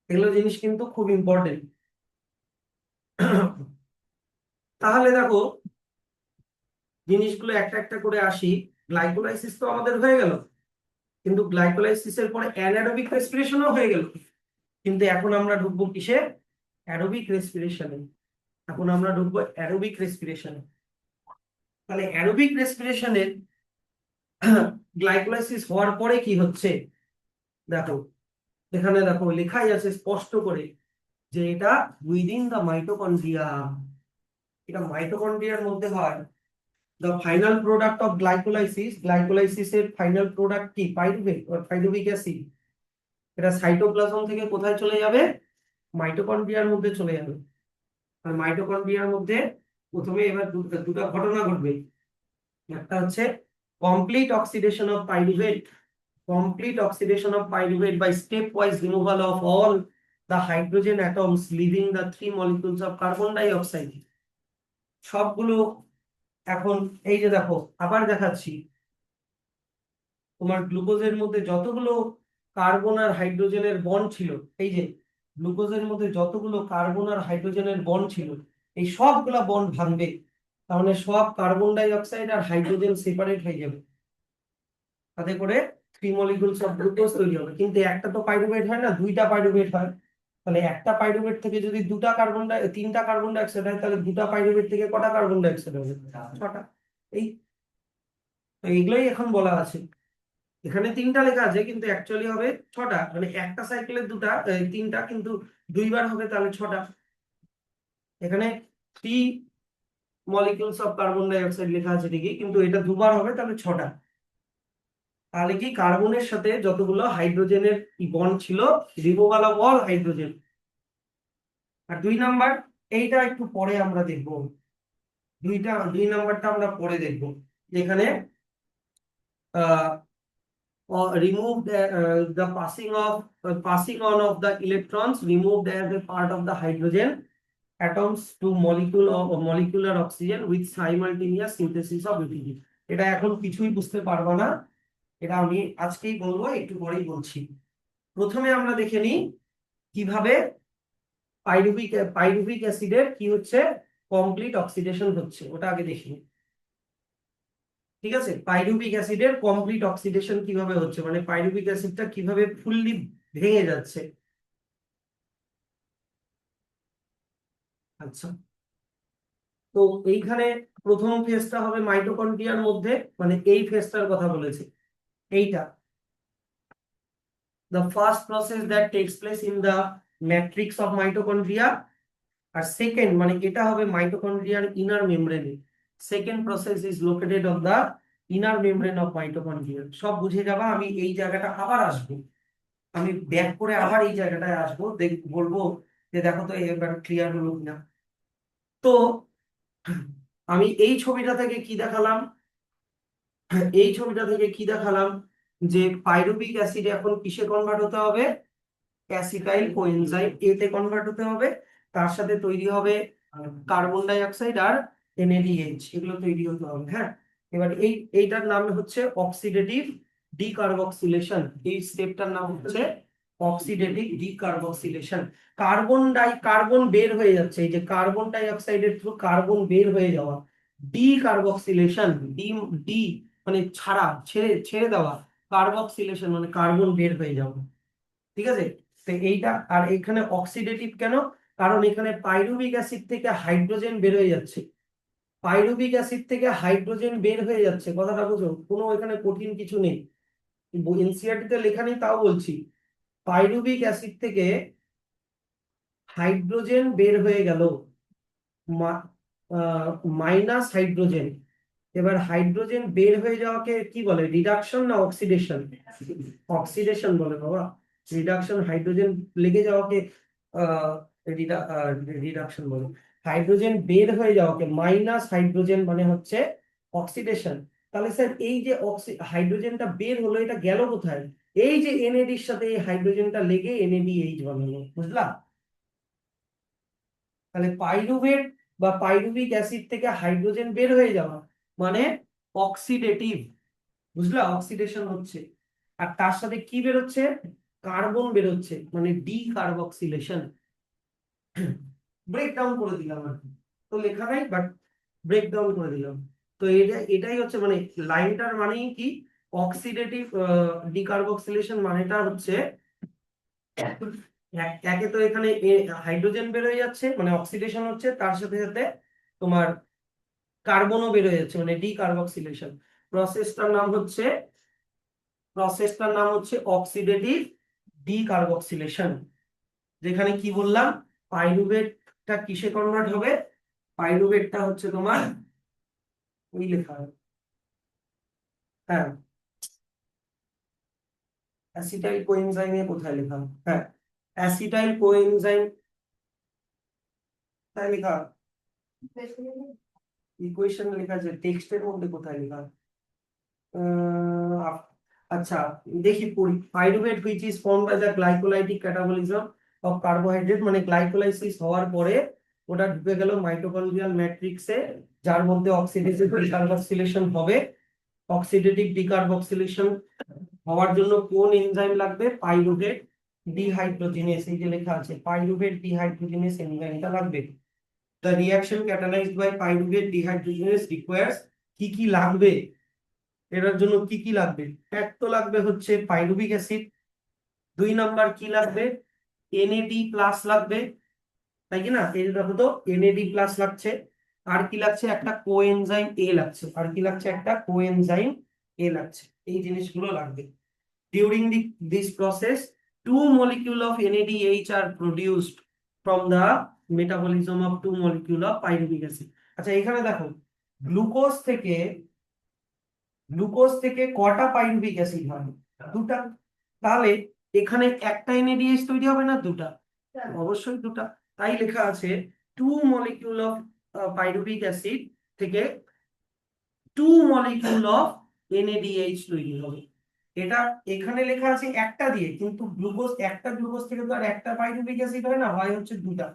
এগুলো জিনিস কিন্তু খুব ইম্পর্টেন্ট। তাহলে দেখো জিনিসগুলো একটা একটা করে আসি। গ্লাইকোলাইসিস তো আমাদের হয়ে গেল, কিন্তু গ্লাইকোলাইসিসের পরে অ্যানারোবিক রেসপিরেশনও হয়ে গেল। কিন্তু এখন আমরা ঢুকবো কিসে? অ্যারোবিক রেসপিরেশনে। এখন আমরা ঢুকবো অ্যারোবিক রেসপিরেশনে। তাহলে অ্যারোবিক রেসপিরেশনে গ্লাইকোলাইসিস হওয়ার পরে কি হচ্ছে দেখো, এখানে দেখো লেখাই আছে স্পষ্ট করে যে এটা উইদিন দ্য মাইটোকন্ড্রিয়া। এটা মাইটোকন্ড্রিয়ার মধ্যে হয়। The final product of glycolysis, গ্লাইকোলাইসিসের ফাইনাল প্রোডাক্ট কি? Pyruvate or pyruvic acid. এটা সাইটোপ্লাজম থেকে কোথায় চলে যাবে? মাইটোকন্ড্রিয়ার মধ্যে চলে যাবে। আর মাইটোকন্ড্রিয়ার মধ্যে প্রথমে এবার দুটো ঘটনা ঘটবে। একটা হচ্ছে complete oxidation of pyruvate, complete oxidation of pyruvate by stepwise removal of all the hydrogen atoms leaving the 3 molecules of carbon dioxide। সবগুলো এখন এই যে দেখো আবার দেখাচ্ছি, তোমার গ্লুকোজের মধ্যে যতগুলো কার্বন আর হাইড্রোজেনের বন্ড ছিল, এই যে গ্লুকোজের মধ্যে যতগুলো কার্বন আর হাইড্রোজেনের বন্ড ছিল, এই সবগুলা বন্ড ভাঙবে। তার মানে সব কার্বন ডাই অক্সাইড আর হাইড্রোজেন সেপারেট হয়ে যাবে, তাতে করে 3 molecules অফ গ্লুকোজ তৈরি হবে। কিন্তু একটা তো পাইরুভেট হয় না, দুইটা পাইরুভেট হয়। তাহলে একটা পাইরুভেট থেকে যদি তিনটা কার্বন ডাই অক্সাইড হয়, তাহলে দুটা পাইরুভেট থেকে কটা কার্বন ডাই অক্সাইড হবে? 6টা। এই তো এইগুলোই এখন বলা আছে। এখানে 3টা লেখা আছে কিন্তু অ্যাকচুয়ালি হবে 6টা, মানে একটা সাইকেলের তিনটা, কিন্তু দুইবার হবে তাহলে 6টা। এখানে 3 molecules অফ কার্বন ডাই অক্সাইড লেখা আছে ঠিকই, কিন্তু এটা দুবার হবে তাহলে 6টা। তাহলে কি কার্বনের সাথে যতগুলো হাইড্রোজেনের বন্ড ছিল, রিমুভাল অফ অল হাইড্রোজেন। আর 2 নাম্বার, এইটা একটু পরে আমরা দেখবো। 2 নাম্বারটা আমরা পরে দেখবো, যেখানে removed the passing on of the electrons removed as a part of the hydrogen atoms to molecular oxygen with simultaneous synthesis of ATP। এটা এখন কিছুই বুঝতে পারবো না, এটা আমি আজকেই বলবো, একটু পরেই বলছি। প্রথমে আমরা দেখে নিই কিভাবে পাইরুভিক অ্যাসিডের কি হচ্ছে, কমপ্লিট অক্সিডেশন হচ্ছে, ওটা আগে দেখি। ঠিক আছে, পাইরুভিক অ্যাসিডের কমপ্লিট অক্সিডেশন কিভাবে হচ্ছে, মানে পাইরুভিক অ্যাসিডটা কিভাবে ফুললি ভেঙে যাচ্ছে। আচ্ছা, তো এইখানে প্রথম ফেজটা হবে মাইটোকন্ড্রিয়ার মধ্যে, মানে এই ফেজটার কথা বলেছে এইটা, the first process that takes place in the matrix of mitochondria। আর সেকেন্ড মানে এটা হবে মাইটোকন্ড্রিয়ার ইনার মেমব্রেনে। Second process is located on the inner membrane of mitochondria. সব বুঝে যাবা, আমি এই জায়গাটা আবার আসবো, আমি ব্যাক করে আবার এই জায়গাটায় আসবো, বলবো যে দেখো তো এবার ক্লিয়ার হলো কিনা। তো আমি এই ছবিটা থেকে কি দেখালাম, এই ছবিটা থেকে কি দেখালাম যে পাইরুভিক অ্যাসিড এখন কিসে কনভার্ট হতে হবে? অ্যাসিটাইল কোএনজাইম এ তে কনভার্ট হতে হবে। তার সাথে তৈরি হবে কার্বন ডাই অক্সাইড আর NADH, এগুলো তৈরি হতে হবে। হ্যাঁ, এবার এইটার নাম হচ্ছে অক্সিডেটিভ ডিকার্বক্সিলেশন। এই স্টেপটার নাম হচ্ছে অক্সিডেটিভ ডিকার্বক্সিলেশন। কার্বন বের হয়ে যাচ্ছে, এই যে কার্বন ডাই অক্সাইডের থ্রু কার্বন বের হয়ে যাওয়া, ডিকার্বক্সিলেশন। ডি ডি মানে ছাড়া, ছেড়ে ছেড়ে দেওয়া, কার্বক্সিলেশন মানে কার্বন বের হয়ে যাওয়া। ঠিক আছে, তো এইটা। আর এখানে অক্সিডেটিভ কেন? কারণ এখানে পাইরুভিক অ্যাসিড থেকে হাইড্রোজেন বের হয়ে যাচ্ছে। পাইরুভিক অ্যাসিড থেকে হাইড্রোজেন বের হয়ে যাচ্ছে, কথাটা বুঝো, কোনো এখানে কঠিন কিছু নেই। এনসিইআরটি তে লেখা নেই তাও বলছি। পাইরুভিক অ্যাসিড থেকে হাইড্রোজেন বের হয়ে গেল, মাইনাস হাইড্রোজেন। এবার হাইড্রোজেন বের হয়ে যাওয়াকে কি বলে, রিডাকশন না অক্সিডেশন? অক্সিডেশন বলে বাবা। রিডাকশন, হাইড্রোজেন লেগে যাওয়াকে রিডাকশন বলে। হাইড্রোজেন বের হয়ে যাওয়াকে মাইনাস হাইড্রোজেন মানে হচ্ছে অক্সিডেশন। তাহলে স্যার এই যে হাইড্রোজেনটা বের হলো, এটা গেল কোথায়? এই যে এনএডির সাথে এই হাইড্রোজেনটা লেগে এনএডিএইচ বানালো, বুঝলা? তাহলে পাইরুভেট বা পাইরুভিক অ্যাসিড থেকে হাইড্রোজেন বের হয়ে যাওয়া মানে অক্সিডেটিভ, বুঝলা? অক্সিডেশন হচ্ছে। আর তার সাথে কি বেরোচ্ছে? কার্বন বেরোচ্ছে, মানে ডি কার্বক্সিলেশন। ব্রেক ডাউন করে দিলাম আর কি, তো লেখা নাই বাট ব্রেক ডাউন করে দিলাম। তো এটাই হচ্ছে মানে লাইনটার মানেই কি, অক্সিডেটিভ ডিকার্বক্সিলেশন মানেটা হচ্ছে একে তো এখানে হাইড্রোজেন বের হয়ে যাচ্ছে মানে অক্সিডেশন হচ্ছে, তার সাথে সাথে তোমার কার্বনও বের হয়ে যাচ্ছে মানে ডিকার্বক্সিলেশন। প্রসেসটার নাম হচ্ছে অক্সিডেটিভ ডিকার্বক্সিলেশন। যেখানে কি বললাম, পাইরুভেটটা কিসে কনভার্ট হবে? পাইরুভেটটা হচ্ছে তোমার ওই লেখা, হ্যাঁ, অ্যাসিটাইল কোএনজাইমে কোথায় লেখা? হ্যাঁ, অ্যাসিটাইল কোএনজাইম তাই লেখা, ইকুয়েশন লেখা আছে টেক্সটের মধ্যে, কোথায় লেখা? আচ্ছা, দেখি পড়ি। Pyruvate which is form by the glycolytic catabolism of carbohydrate, মানে গ্লাইকোলাইসিস হওয়ার পরে ওটা ঢুকে গেল মাইটোকন্ড্রিয়াল ম্যাট্রিক্সে, যার মধ্যে অক্সিডেটিভ ডিকার্বক্সিলেশন হবে। অক্সিডেটিভ ডিকার্বক্সিলেশন হওয়ার জন্য কোন এনজাইম লাগবে? পাইরুভেট ডিহাইড্রোজেনেস, এই যে লেখা আছে পাইরুভেট ডিহাইড্রোজেনেস এনজাইমটা লাগবে। The reaction catalysed by pyruvate dehydrogenase requires, কি কি লাগবে এটার জন্য? কি কি লাগবে? এক তো লাগবে হচ্ছে পাইরুভিক অ্যাসিড, দুই নাম্বার কি লাগবে? এনএডি প্লাস লাগবে, তাই কি না? এই দেখো তো এনএডি প্লাস লাগছে। আর কি লাগছে? একটা কোএনজাইম এ লাগছে। আর কি লাগছে? একটা কোএনজাইম এ লাগছে। এই জিনিসগুলো লাগবে। During this process, two molecule of NADH are produced from the metabolism of two molecule of pyruvic acid। আচ্ছা এখানে দেখো, গ্লুকোজ থেকে কটা পাইরুভিক অ্যাসিড হয়? দুটা। তাহলে এখানে একটা এনএডিএইচ তৈরি হবে না দুটা? অবশ্যই দুটা। তাই লেখা আছে two molecule of pyruvic acid থেকে টু মলিকিউল অফ এনএডিএইচ তৈরি হবে। এটা এখানে লেখা আছে একটা দিয়ে, কিন্তু একটা গ্লুকোজ থেকে তো আর একটা পাইরুভিক অ্যাসিড হয় না, হয় হচ্ছে দুটা।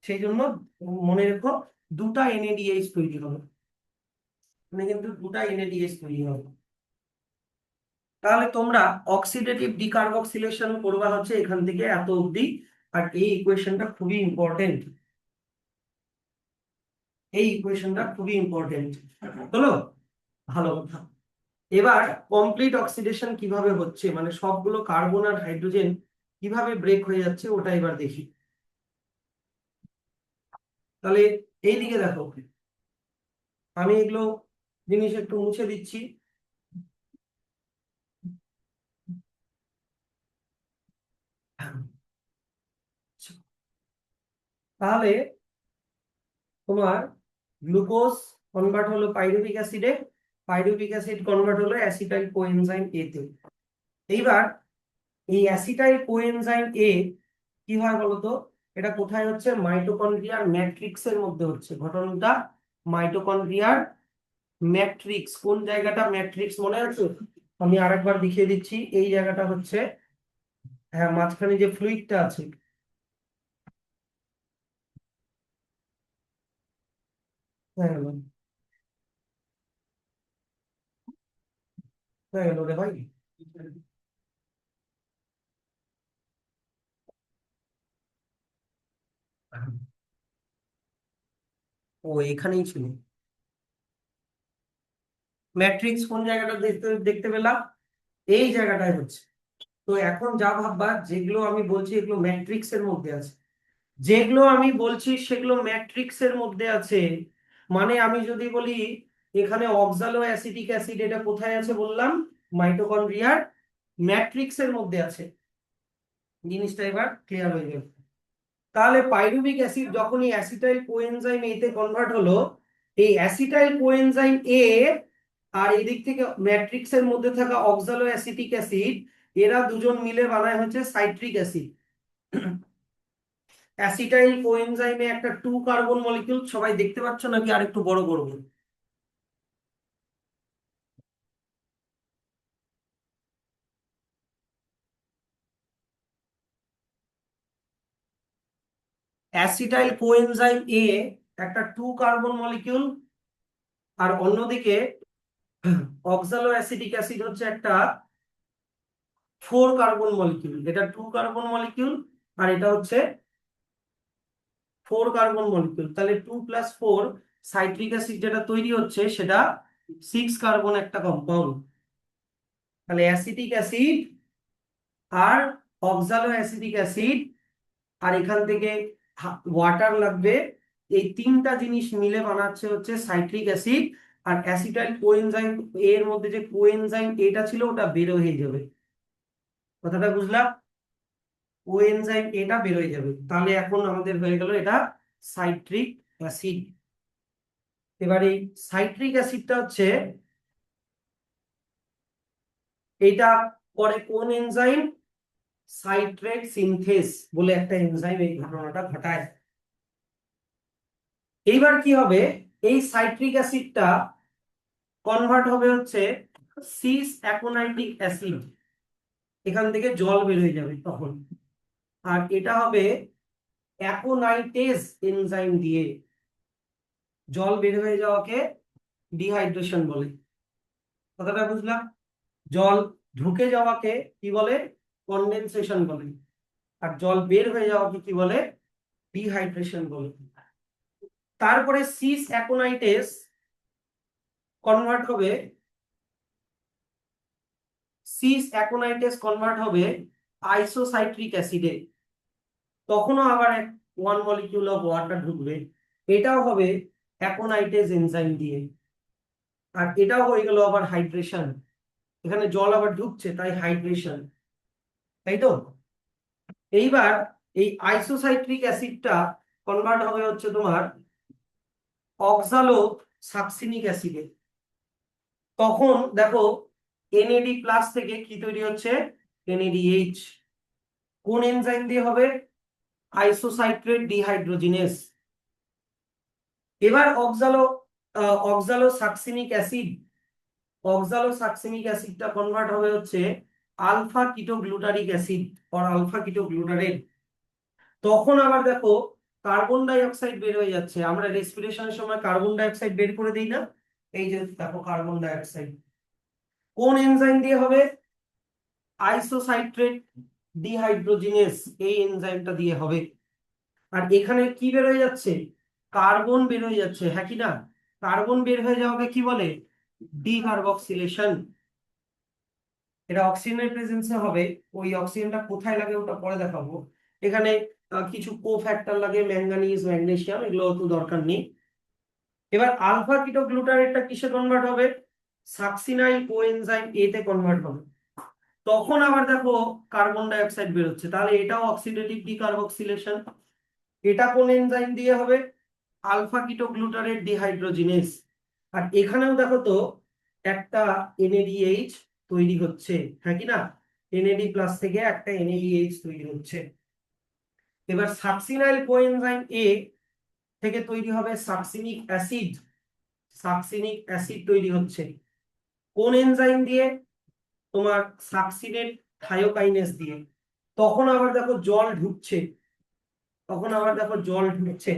সেই জন্য মনে রেখো দুটা এনএডিএইচ তৈরি হবে, মানে কিন্তু দুটা এনএডিএইচ তৈরি হবে। তাহলে তোমরা অক্সিডেটিভ ডিকার্বক্সিলেশন করবা হচ্ছে এখান থেকে এত অবধি। আর এই ইকুয়েশনটা খুবই ইম্পর্টেন্ট, হলো? ভালো কথা। এবার কমপ্লিট অক্সিডেশন কিভাবে হচ্ছে, মানে সবগুলো কার্বন আর হাইড্রোজেন কিভাবে ব্রেক হয়ে যাচ্ছে ওটা এবার দেখি। তাহলে এইদিকে দেখো, আমি এগুলো জিনিস একটু মুছে দিচ্ছি। তাহলে তোমার গ্লুকোজ কনভার্ট হলো পাইরুভিক অ্যাসিডে, পাইরুভিক অ্যাসিড কনভার্ট হলো অ্যাসিটাইল কোএনজাইম এ তে। এইবার এই অ্যাসিটাইল কোএনজাইম এ কি হয় বলতো? এটা কোথায় হচ্ছে? মাইটোকন্ড্রিয়ার ম্যাট্রিক্সের মধ্যে হচ্ছে ঘটনাটা। মাইটোকন্ড্রিয়ার ম্যাট্রিক্স, কোন জায়গাটা ম্যাট্রিক্স মনে আছে? আমি আরেকবার দেখিয়ে দিচ্ছি। এই জায়গাটা হচ্ছে, হ্যাঁ, মাঝখানে যে ফ্লুইডটা আছে, হ্যাঁ হ্যাঁ রে ভাই, ও এখানেই ছিল। ম্যাট্রিক্স কোন জায়গাটা দেখতে দেখতে পেলাম? এই জায়গাটায় হচ্ছে। তো এখন যা ভাববা, যেগুলো আমি বলছি এগুলো ম্যাট্রিক্স এর মধ্যে আছে, যেগুলো আমি বলছি সেগুলো ম্যাট্রিক্স এর মধ্যে আছে। মানে আমি যদি বলি এখানে অক্সালো অ্যাসিটিক অ্যাসিড, এটা কোথায় আছে বললাম? মাইটোকন্ড্রিয়ার ম্যাট্রিক্স এর মধ্যে আছে। জিনিসটা এবার ক্লিয়ার হয়ে গেল। তাহলে পাইরুভিক অ্যাসিড যখনই অ্যাসিটাইল কোএনজাইম এ তে কনভার্ট হলো, এই অ্যাসিটাইল কোএনজাইম এ আর এদিক থেকে ম্যাট্রিক্সের মধ্যে থাকা অক্সালো অ্যাসিটিক অ্যাসিড, এরা দুজন মিলে বানায় হচ্ছে সাইট্রিক অ্যাসিড। অ্যাসিটাইল কোএনজাইমে একটা 2 কার্বন মলিকিউল, সবাই দেখতে পাচ্ছ নাকি আরেকটু বড় করব? অ্যাসিটাইল কোএনজাইম এ একটা 2 কার্বন মলিকিউল, আর অন্যদিকে অক্সালো অ্যাসিটিক অ্যাসিড হচ্ছে একটা 4 কার্বন মলিকিউল। এটা 2 কার্বন মলিকিউল আর এটা হচ্ছে 4 কার্বন মলিকিউল। তাহলে 2 + 4 সাইট্রিক অ্যাসিড যেটা তৈরি হচ্ছে সেটা 6 কার্বন একটা কম্পাউন্ড। তাহলে অ্যাসিটিক অ্যাসিড আর অক্সালো অ্যাসিটিক অ্যাসিড আর এখান থেকে ওয়াটার লাগবে, এই তিনটা জিনিস মিলে বানাচ্ছে হচ্ছে সাইট্রিক অ্যাসিড। আর অ্যাসিটাইল কোএনজাইম এর মধ্যে যে কোএনজাইম এটা ছিল ওটা বের হয়ে যাবে। কথাটা বুঝলা? কোএনজাইম এটা বের হয়ে যাবে, তাহলে এখন আমাদের হয়ে গেল এটা সাইট্রিক অ্যাসিড। এবার এই সাইট্রিক অ্যাসিডটা হচ্ছে, এটা করে কোন এনজাইম? সাইট্রেট সিনথেস বলে একটা এনজাইম এই ঘটনাটা ঘটায়। এইবার কি হবে, এই সাইট্রিক অ্যাসিডটা কনভার্ট হবে হচ্ছে সিস অ্যাকোনাইটিক অ্যাসিড, এখান থেকে জল বের হয়ে যাবে তখন। আর এটা হবে অ্যাকোনাইটেজ এনজাইম দিয়ে। জল বের হয়ে যাওয়াকে ডিহাইড্রেশন বলে। কথাটা বুঝলাম? জল ঢুকে যাওয়াকে কি বলে? কনডেনসেশন বলে। আর জল বের হয়ে যাওয়াকে কি বলে? ডিহাইড্রেশন বলে। তারপরে সিস অ্যাকোনাইটেস কনভার্ট হবে, সিস অ্যাকোনাইটেস কনভার্ট হবে আইসোসাইট্রিক অ্যাসিডে। তখনও আবার 1 মলিকিউল অফ ওয়াটার ঢুকবে, এটাও হবে অ্যাকোনাইটেজ এনজাইম দিয়ে। আর এটাও হয়ে গেল আবার হাইড্রেশন, এখানে জল আবার ঢুকছে তাই হাইড্রেশন, তাই তো? এইবার এই আইসোসাইট্রিক অ্যাসিডটা কনভার্ট হবে হচ্ছে তোমার অক্সালো সাকসিনিক অ্যাসিডে। তখন দেখো এনএডি প্লাস থেকে কি তৈরি হচ্ছে? এনএডিএইচ। কোন এনজাইম দিয়ে হবে? আইসোসাইট্রেট ডিহাইড্রোজিনেস। এবার অক্সালো সাকসিনিক অ্যাসিড, অক্সালো সাকসিনিক অ্যাসিডটা কনভার্ট হবে হচ্ছে আলফা কিটোগ্লুটারিক অ্যাসিড অর আলফা কিটোগ্লুটারেট। তখন আবার দেখো কার্বন ডাই অক্সাইড বের হয়ে যাচ্ছে। আমরা রেসপিরেশনের সময় কার্বন ডাই অক্সাইড বের করে দিই না? এই যে দেখো কার্বন ডাই অক্সাইড কোন এনজাইম দিয়ে হবে? আইসোসাইট্রেট ডিহাইড্রোজিনেস, এই এনজাইমটা দিয়ে হবে। আর এখানে কি বের হয়ে যাচ্ছে? কার্বন বের হয়ে যাচ্ছে, হ্যাঁ কি না? কার্বন বের হয়ে যাওয়াকে কি বলে? ডিকার্বক্সিলেশন। এটা অক্সিজেনের প্রেজেন্সে হবে। ওই অক্সিজেনটা কোথায় লাগে ওটা পরে দেখাবো। এখানে কিছু কোফ্যাক্টর লাগে, ম্যাঙ্গানিজ, ম্যাগনেসিয়াম, এগুলো তো দরকার নেই। এবার আলফা কিটোগ্লুটারেটটা কিসে কনভার্ট হবে? সাকসিনাইল কোএনজাইম এ তে কনভার্ট হবে। তখন আবার দেখো কার্বন ডাই অক্সাইড বেরোচ্ছে, তাহলে এটাও অক্সিডেটিভ ডিকার্বক্সিলেশন। এটা কোন এনজাইম দিয়ে হবে? Alpha কিটোগ্লুটারেট dehydrogenase. আর এখানেও দেখো তো একটা এনএডিএইচ তৈরি হচ্ছে, হ্যাঁ কি না? এনএডি প্লাস থেকে একটা এনএডিএইচ তৈরি হচ্ছে। এবার সাকসিনাইল কোএনজাইম এ থেকে তৈরি হবে সাকসিনিক অ্যাসিড, সাকসিনিক অ্যাসিড তৈরি হচ্ছে কোন এনজাইম দিয়ে? তোমার সাকসিনেট থায়োকাইনেস দিয়ে। তখন আবার দেখো জল ঢুকছে, তখন আবার দেখো জল ঢুকছে।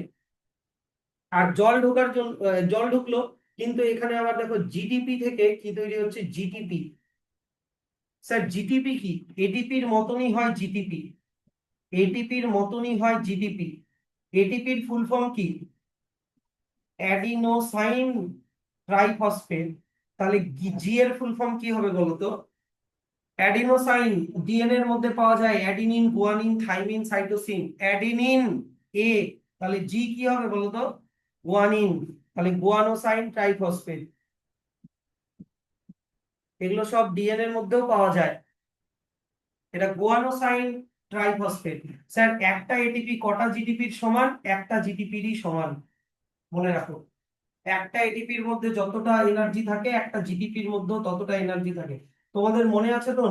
আর জল ঢোকার জন্য জল ঢুকলো, কিন্তু এখানে আবার দেখো জিডিপি থেকে কি তৈরি হচ্ছে? জিটিপি। স্যার জিটিপি কি? এটিপির মতনই হয় জিটিপি, এটিপির মতনই হয় জিডিপি। এটিপির ফুল ফর্ম কি? Adenosine triphosphate. তাহলে জি এর ফুল ফর্ম কি হবে বলতো? অ্যাডিনোসাইন। ডিএনএ এর মধ্যে পাওয়া যায় adenine, guanine, thymine, cytosine. Adenine A, তাহলে জি কি হবে বলতো? গুয়ানিন। তাহলে গুয়ানোসাইন ট্রাইফসফেট, এগুলো সব ডিএনএ এর মধ্যেও পাওয়া যায়। এটা গুয়ানোসাইন ট্রাইফসফেট। স্যার একটা এটিপি কটা জিডিপির সমান? একটা জিডিপিরই সমান, মনে রাখো। একটা এটিপির মধ্যে যতটা এনার্জি থাকে একটা জিডিপির মধ্যেও ততটা এনার্জি থাকে। তোমাদের মনে আছে তো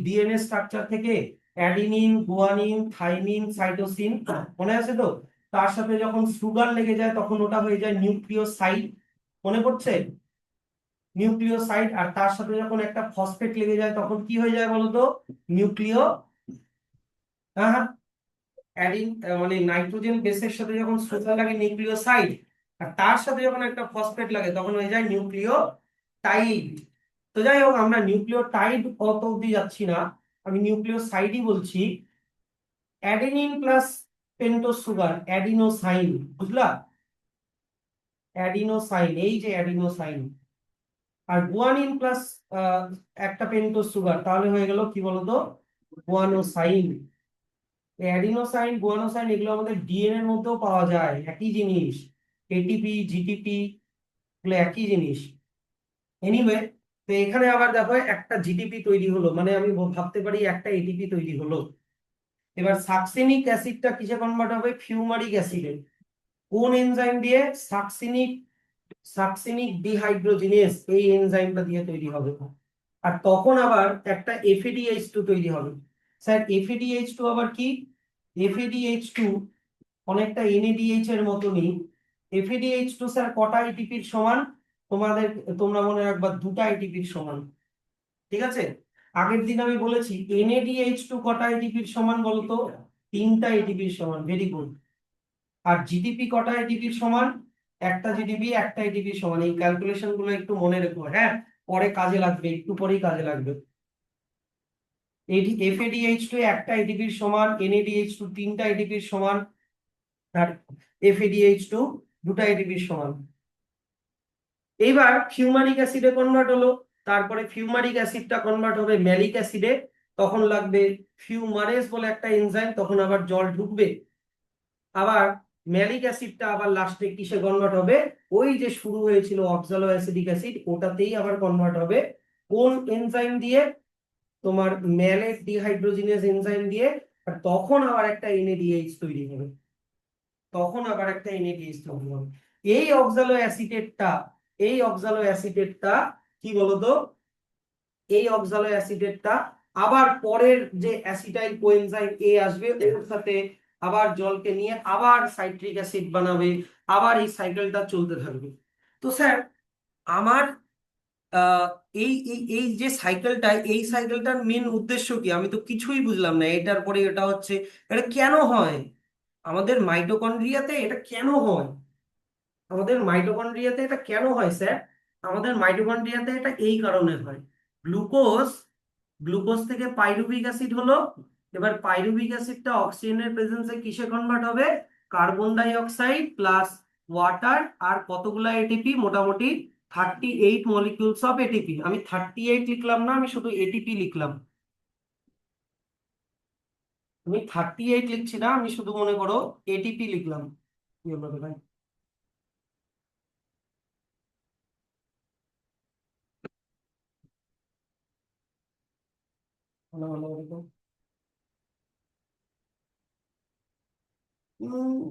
ডিএনএ স্ট্রাকচার থেকে অ্যাডিনিন, গুয়ানিন, থাইমিন, সাইটোসিন, মনে আছে তো? তার সাথে যখন সুগার লেগে যায় তখন ওটা হয়ে যায় নিউক্লিওসাইড, মনে পড়ছে? নিউক্লিওসাইড। আর তার সাথে যখন একটা ফসফেট লেগে যায় তখন কি হয়ে যায় বলতো? নিউক্লিও, হ্যাঁ, অ্যাডিন, মানে নাইট্রোজেন বেসের সাথে যখন সুগার লাগে নিউক্লিওসাইড, আর তার সাথে যখন একটা ফসফেট লাগে তখন হয়ে যায় নিউক্লিওটাইড। তো যাই হোক, আমরা নিউক্লিওটাইড অত অব্দি যাচ্ছি না, আমি নিউক্লিওসাইডই বলছি। Adenine plus pentose sugar, adenosine, বুঝলা? অ্যাডিনোসাইন, এই যে অ্যাডিনোসাইন। আর গুয়ানিন প্লাস একটা পেন্টোজ সুগার, তাহলে হয়ে গেল কি বলতো? গুয়ানোসাইন। অ্যাডিনোসাইন, গুয়ানোসাইন এগুলো আমাদের ডিএনএ এর মধ্যেও পাওয়া যায়, একই জিনিস। এটিপি, জিটিপি এগুলো একই জিনিস। এনিওয়ে, তো এখানে আবার দেখো একটা জিটিপি তৈরি হলো, মানে আমি ভাবতে পারি একটা এটিপি তৈরি হলো। এবার সাকসিনিক অ্যাসিডটা কিসে কনভার্ট হবে? ফিউমারিক অ্যাসিডে। কোন এনজাইম দিয়ে? সাকসিনিক, সাকসিনিক ডিহাইড্রোজিনেস, এই এনজাইমটা দিয়ে তৈরি হবে। আর তখন আবার একটা এফএডিএইচ2 তৈরি হবে। স্যার এফএডিএইচ2 আবার কি? এফএডিএইচ2 অনেকটা এনএডিএইচ এর মতনই। এফএডিএইচ2 স্যার কটা এটিপির সমান? তোমাদের, তোমরা মনে রাখবা দুটা এটিপির সমান, ঠিক আছে? আগের দিন আমি বলেছি এনএডিএইচ2 কটা এটিপির সমান বলতো? তিনটা এটিপির সমান, ভেরি গুড। আর জিডিপি কটা এটিপির সমান? একটা জিডিপি একটা এটিপির সমান। এই ক্যালকুলেশন গুলো একটু মনে রেখো, হ্যাঁ, পরে কাজে লাগবে, একটু পরেই কাজে লাগবে। এফএডিএইচ2 একটা এটিপির সমান, এনএডিএইচ2 তিনটা এটিপির সমান, আর এফএডিএইচ2 দুটা এটিপির সমান। এইবার ফিউমারিক অ্যাসিডে কনভার্ট হলো, তারপরে ফিউমারিক অ্যাসিডটা কনভার্ট হবে ম্যালিক অ্যাসিডে, তখন লাগবে ফিউমারেজ বলে একটা এনজাইম, তখন আবার জল ঢুকবে। আবার ম্যালিক অ্যাসিডটা আবার লাস্টে কিসে কনভার্ট হবে? ওই যে শুরু হয়েছিল অক্সালো অ্যাসিডিক অ্যাসিড, ওটাতেই আবার কনভার্ট হবে। কোন এনজাইম দিয়ে? তোমার ম্যালেট ডিহাইড্রোজিনেজ এনজাইম দিয়ে। আর তখন আবার একটা এনএডিএইচ তৈরি হবে, তখন আবার একটা এনএডিএইচ তৈরি হবে। এই অক্সালো অ্যাসিটেটটা, এই অক্সালো অ্যাসিটেটটা কি বলতো? এই অক্সালো অ্যাসিটেটটা আবার পরের যে অ্যাসিটাইল কোএনজাইম এ আসবে, ওর সাথে আবার জলকে নিয়ে আবার সাইট্রিক অ্যাসিড বানাবে, আবার এই সাইকেলটা চলতে থাকবে। তো স্যার আমার আহ, এই এই এই যে সাইকেলটা, এই সাইকেলটার মেন উদ্দেশ্য কি? আমি তো কিছুই বুঝলাম না। এটার পরে এটা হচ্ছে, এটা কেন হয় আমাদের মাইটোকন্ড্রিয়াতে? এটা কেন হয় আমাদের মাইটোকন্ড্রিয়াতে? এটা কেন হয় স্যার আমাদের মাইটোকন্ড্রিয়াতে? এটা এই কারণে হয়। গ্লুকোজ, গ্লুকোজ থেকে পাইরুভিক অ্যাসিড হলো। এবার পাইরুভিক অ্যাসিডটা অক্সিজেনের প্রেজেন্সে কিসে কনভার্ট হবে? Carbon die oxide plus water. আর কতগুলা এটিপি? মোটামুটি 38 মলিকিউলস অফ এটিপি। আমি 38 লিখলাম না, আমি শুধু এটিপি লিখলাম। আমি 38 লিখছি না, আমি শুধু মনে করো এটিপি লিখলাম। কি হলো রে ভাই? ভালো ভালো ভালো। উম,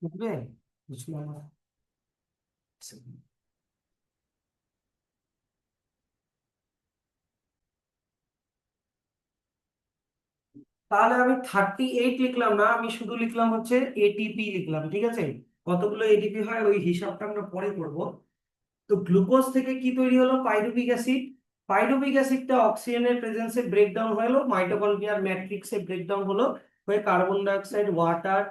বুঝবে? বুঝলাম না। তাহলে আমি 38 লিখলাম না, আমি শুধু লিখলাম হচ্ছে এটিপি লিখলাম, ঠিক আছে? কতগুলো এটিপি হয় ওই হিসাবটা আমরা পরে করব। তো গ্লুকোজ থেকে কি তৈরি হলো? Pyruvic acid. পাইরুভিক অ্যাসিডটা অক্সিজেনের প্রেজেন্সে ব্রেকডাউন হলো, মাইটোকন্ড্রিয়ার ম্যাট্রিক্সে ব্রেকডাউন হলো, হয়ে কার্বন ডাই অক্সাইড, ওয়াটার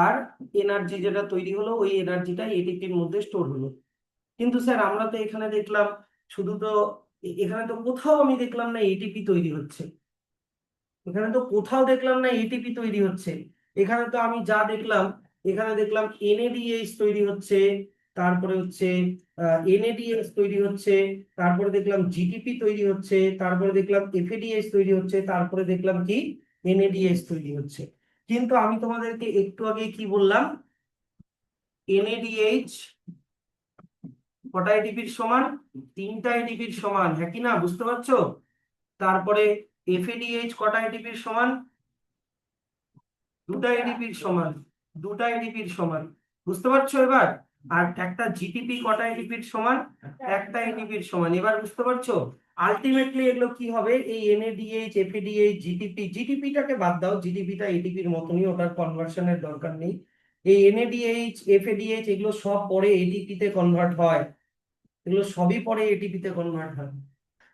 আর এনার্জি যেটা তৈরি হলো, ওই এনার্জিটা এটিপির মধ্যে স্টোর হলো। কিন্তু স্যার আমরা তো এখানে দেখলাম শুধু তো, এখানে তো কোথাও আমি দেখলাম না এটিপি তৈরি হচ্ছে। এখানে তো কোথাও দেখলাম না এটিপি তৈরি হচ্ছে। এখানে তো আমি যা দেখলাম, এখানে দেখলাম এনএডিএইচ তৈরি হচ্ছে, তারপরে হচ্ছে এনএডিএইচ তৈরি হচ্ছে, তারপরে দেখলাম জিটিপি তৈরি হচ্ছে, তারপরে দেখলাম এফএডিএইচ তৈরি হচ্ছে, তারপরে দেখলাম কি এনএডিএইচ তৈরি হচ্ছে। কিন্তু আমি তোমাদেরকে একটু আগে কি বললাম, এনএডিএইচ কটা এটিপির সমান, 3টা এটিপির সমান, হ্যাঁ কি না, বুঝতে পারছো? তারপরে এফএডিএইচ কটা এটিপির সমান, 2টা এটিপির সমান, 2টা এটিপির সমান, বুঝতে পারছো এবার? আর একটা জিটিপি কটা এটিপির সমান, 1টা এটিপির সমান। এবার বুঝতে পারছো আলটিমেটলি এগুলো কি হবে, এই এনএডিএইচ এফএডিএইচ জিটিপি, জিটিপিটাকে বাদ দাও, জিটিপিটা এটিপির মতনই, ওটার কনভার্সনের দরকার নেই। এই এনএডিএইচ এফএডিএইচ এগুলো সব পরে এটিপি তে কনভার্ট হয়, এগুলো সবই পরে এটিপি তে কনভার্ট হয়।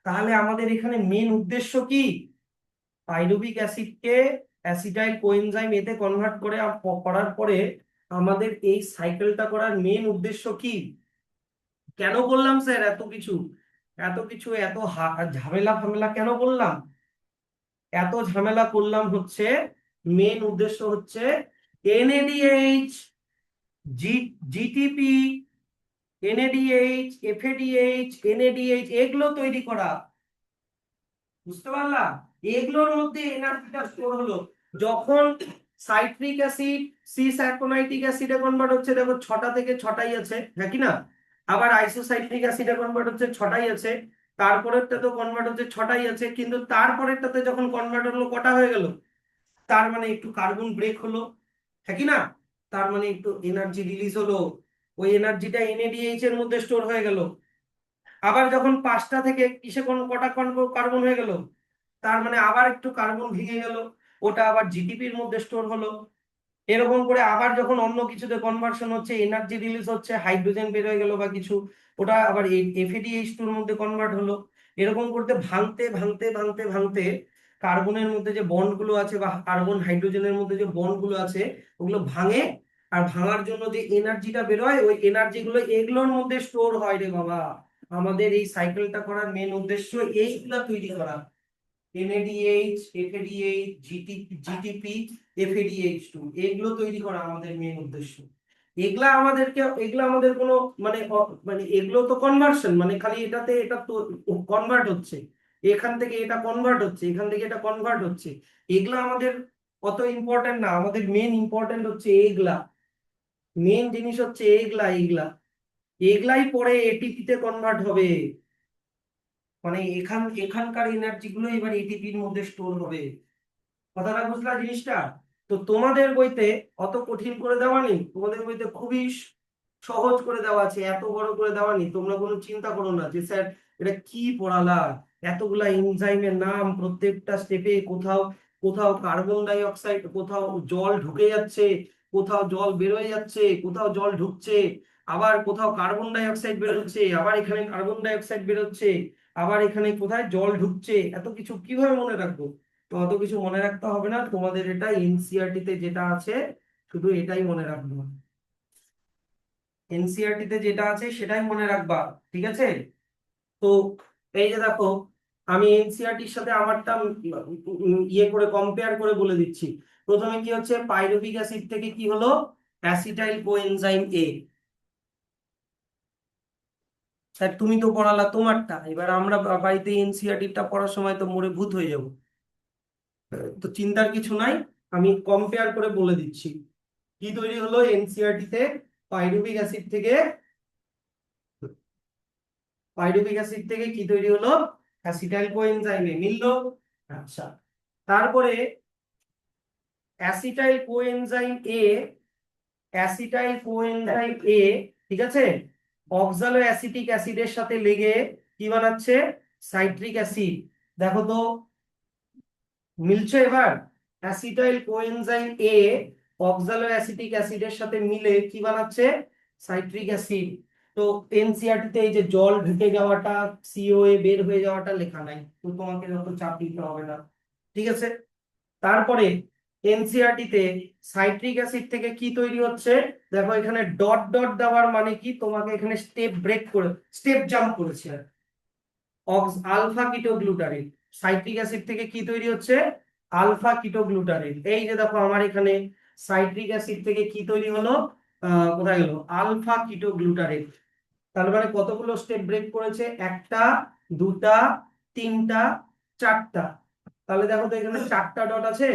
তাহলে আমাদের এখানে মেন উদ্দেশ্য কি, পাইরুভিক অ্যাসিডকে অ্যাসিটাইল কোএনজাইম এতে কনভার্ট করে করার পরে আমাদের এই সাইকেলটা করার মেন উদ্দেশ্য কি? কেন বললাম স্যার এত কিছু, এত কিছু, এত ঝামেলা ফামেলা কেন বললাম? এত ঝামেলা করলাম হচ্ছে, মেন উদ্দেশ্য হচ্ছে NADH, GTP, NADH, FADH, NADH এগুলো তৈরি করা, বুঝতে পারলাম? এগুলোর মধ্যে এনার্জিটা স্টোর হলো যখন সাইট্রিক অ্যাসিড সিস অ্যাকোনাইটিক অ্যাসিডে কনভার্ট হচ্ছে, দেখো 6টা থেকে 6টাই আছে, হ্যাঁ কি না? আবার আইসোসাইট্রিক অ্যাসিডে কনভার্ট হচ্ছে 6টাই আছে, তারপরেরটা তো কনভার্ট হচ্ছে 6টাই আছে, কিন্তু তারপরেরটাতে যখন কনভার্ট হলো কটা হয়ে গেল, তার মানে একটু কার্বন ব্রেক হলো, হ্যাঁ কি না? তার মানে একটু এনার্জি রিলিজ হলো, ওই এনার্জিটা এনএডিএইচ এর মধ্যে স্টোর হয়ে গেল। আবার যখন 5টা থেকে কিসে কটা কার্বন হয়ে গেল, তার মানে আবার একটু কার্বন ভেঙে গেল, ওটা আবার জিডিপির মধ্যে স্টোর হলো। এরকম করে আবার যখন অন্য কিছুতে কনভার্সন হচ্ছে, এনার্জি রিলিজ হচ্ছে, হাইড্রোজেন বের হয়ে গেল বা কিছু, ওটা আবার এফএডিএইচ2 এর মধ্যে কনভার্ট হলো। এরকম করতে ভাঙতে ভাঙতে ভাঙতে ভাঙতে কার্বনের মধ্যে যে বন্ড গুলো আছে বা কার্বন হাইড্রোজেনের মধ্যে যে বন্ড গুলো আছে ওগুলো ভাঙে, আর ভাঙার জন্য যে এনার্জিটা বেরোয় ওই এনার্জি গুলো এগুলোর মধ্যে স্টোর হয় রে বাবা। আমাদের এই সাইকেলটা করার মেন উদ্দেশ্য এইগুলা তৈরি করা, NADH, FADH, GTP, FADH2 এগুলো তৈরি করা আমাদের মেন উদ্দেশ্য। এগুলা আমাদের কোনো মানে মানে এগুলো তো কনভার্সন, মানে খালি এটাতে এটা তো কনভার্ট হচ্ছে, এখান থেকে এটা কনভার্ট হচ্ছে, এখান থেকে এটা কনভার্ট হচ্ছে, এগুলা আমাদের অত ইম্পর্টেন্ট না। আমাদের মেন ইম্পর্টেন্ট হচ্ছে এগুলা, মেন জিনিস হচ্ছে এইগুলা এগুলাই পরে এটিপি তে কনভার্ট হবে, মানে এখানকার এনার্জি গুলো এবার এটিপির মধ্যে স্টোর হবে। কথাটা বুঝলা জিনিসটা? তো তোমাদের বইতে অত কঠিন করে দেওয়া নেই, তোমাদের বইতে খুবই সহজ করে দেওয়া আছে, এত বড় করে দেওয়া নেই। তোমরা কোনো চিন্তা করো না যে স্যার এটা কি পড়ালা, এতগুলা এনজাইমের নাম, প্রত্যেকটা স্টেপে কোথাও কোথাও কার্বন ডাই অক্সাইড, কোথাও জল ঢুকে যাচ্ছে, কোথাও জল বেরোয় যাচ্ছে, কোথাও জল ঢুকছে, আবার কোথাও কার্বন ডাই অক্সাইড বেরোচ্ছে, আবার এখানে কার্বন ডাই অক্সাইড বেরোচ্ছে, আবার এখানে কোথায় জল ঢুকছে, এত কিছু কিভাবে মনে রাখবো? তো অত কিছু মনে রাখতে হবে না, তোমাদের এটা এনসিইআরটি তে যেটা আছে শুধু এটাই মনে রাখবো, এনসিইআরটি তে যেটা আছে সেটাই মনে রাখবা, ঠিক আছে? তো এই যে দেখো, আমি এনসিইআরটির সাথে আমারটা ইয়ে করে কম্পেয়ার করে বলে দিচ্ছি। প্রথমে কি হচ্ছে, পাইরুভিক অ্যাসিড থেকে কি হলো, অ্যাসিটাইল কোএনজাইম এ। স্যার তুমি তো পড়ালা তোমারটা, এবার আমরা বাড়িতে এনসিইআরটিটা পড়ার সময় তো মরে ভূত হয়ে যাব, তো চিন্তার কিছু নাই, আমি কম্পেয়ার করে বলে দিচ্ছি। কি তৈরি হলো এনসিইআরটি তে, পাইরুভিক অ্যাসিড থেকে, পাইরুভিক অ্যাসিড থেকে কি তৈরি হলো, অ্যাসিটাইল কোএনজাইমে মিললো। আচ্ছা, তারপরে অ্যাসিটাইল কোএনজাইম এ, অ্যাসিটাইল কোএনজাইম এ, ঠিক আছে, অক্সালো অ্যাসিটিক অ্যাসিডের সাথে লেগে কি বানাচ্ছে, সাইট্রিক অ্যাসিড। দেখো তো মিলছে এবার, অ্যাসিটাইল কোএনজাইম এ অক্সালো অ্যাসিটিক অ্যাসিডের সাথে মিলে কি বানাচ্ছে, সাইট্রিক অ্যাসিড। তো এনসিইআরটি তে এই যে জল ঢুকে যাওয়াটা, সিওএ বের হয়ে যাওয়াটা লেখা নাই, তো তোমাকে যত চাপ দিতে হবে না, ঠিক আছে? তারপরে এনসিইআরটি তে সাইট্রিক অ্যাসিড থেকে কি তৈরি হচ্ছে, দেখো এখানে ডট ডট দেওয়ার মানে কি, তোমাকে এখানে স্টেপ ব্রেক করে, স্টেপ জাম্প করেছে, আলফা কিটোগ্লুটারিন। সাইট্রিক অ্যাসিড থেকে কি তৈরি হচ্ছে, আলফা কিটোগ্লুটারিন। এই যে দেখো আমার এখানে সাইট্রিক অ্যাসিড থেকে কি তৈরি হলো, কোথায় গেল, আলফা কিটোগ্লুটারেট। তার মানে কতগুলো স্টেপ ব্রেক করেছে, একটা, দুটা, তিনটা, চারটা। তাহলে দেখো তো এখানে চারটা ডট আছে,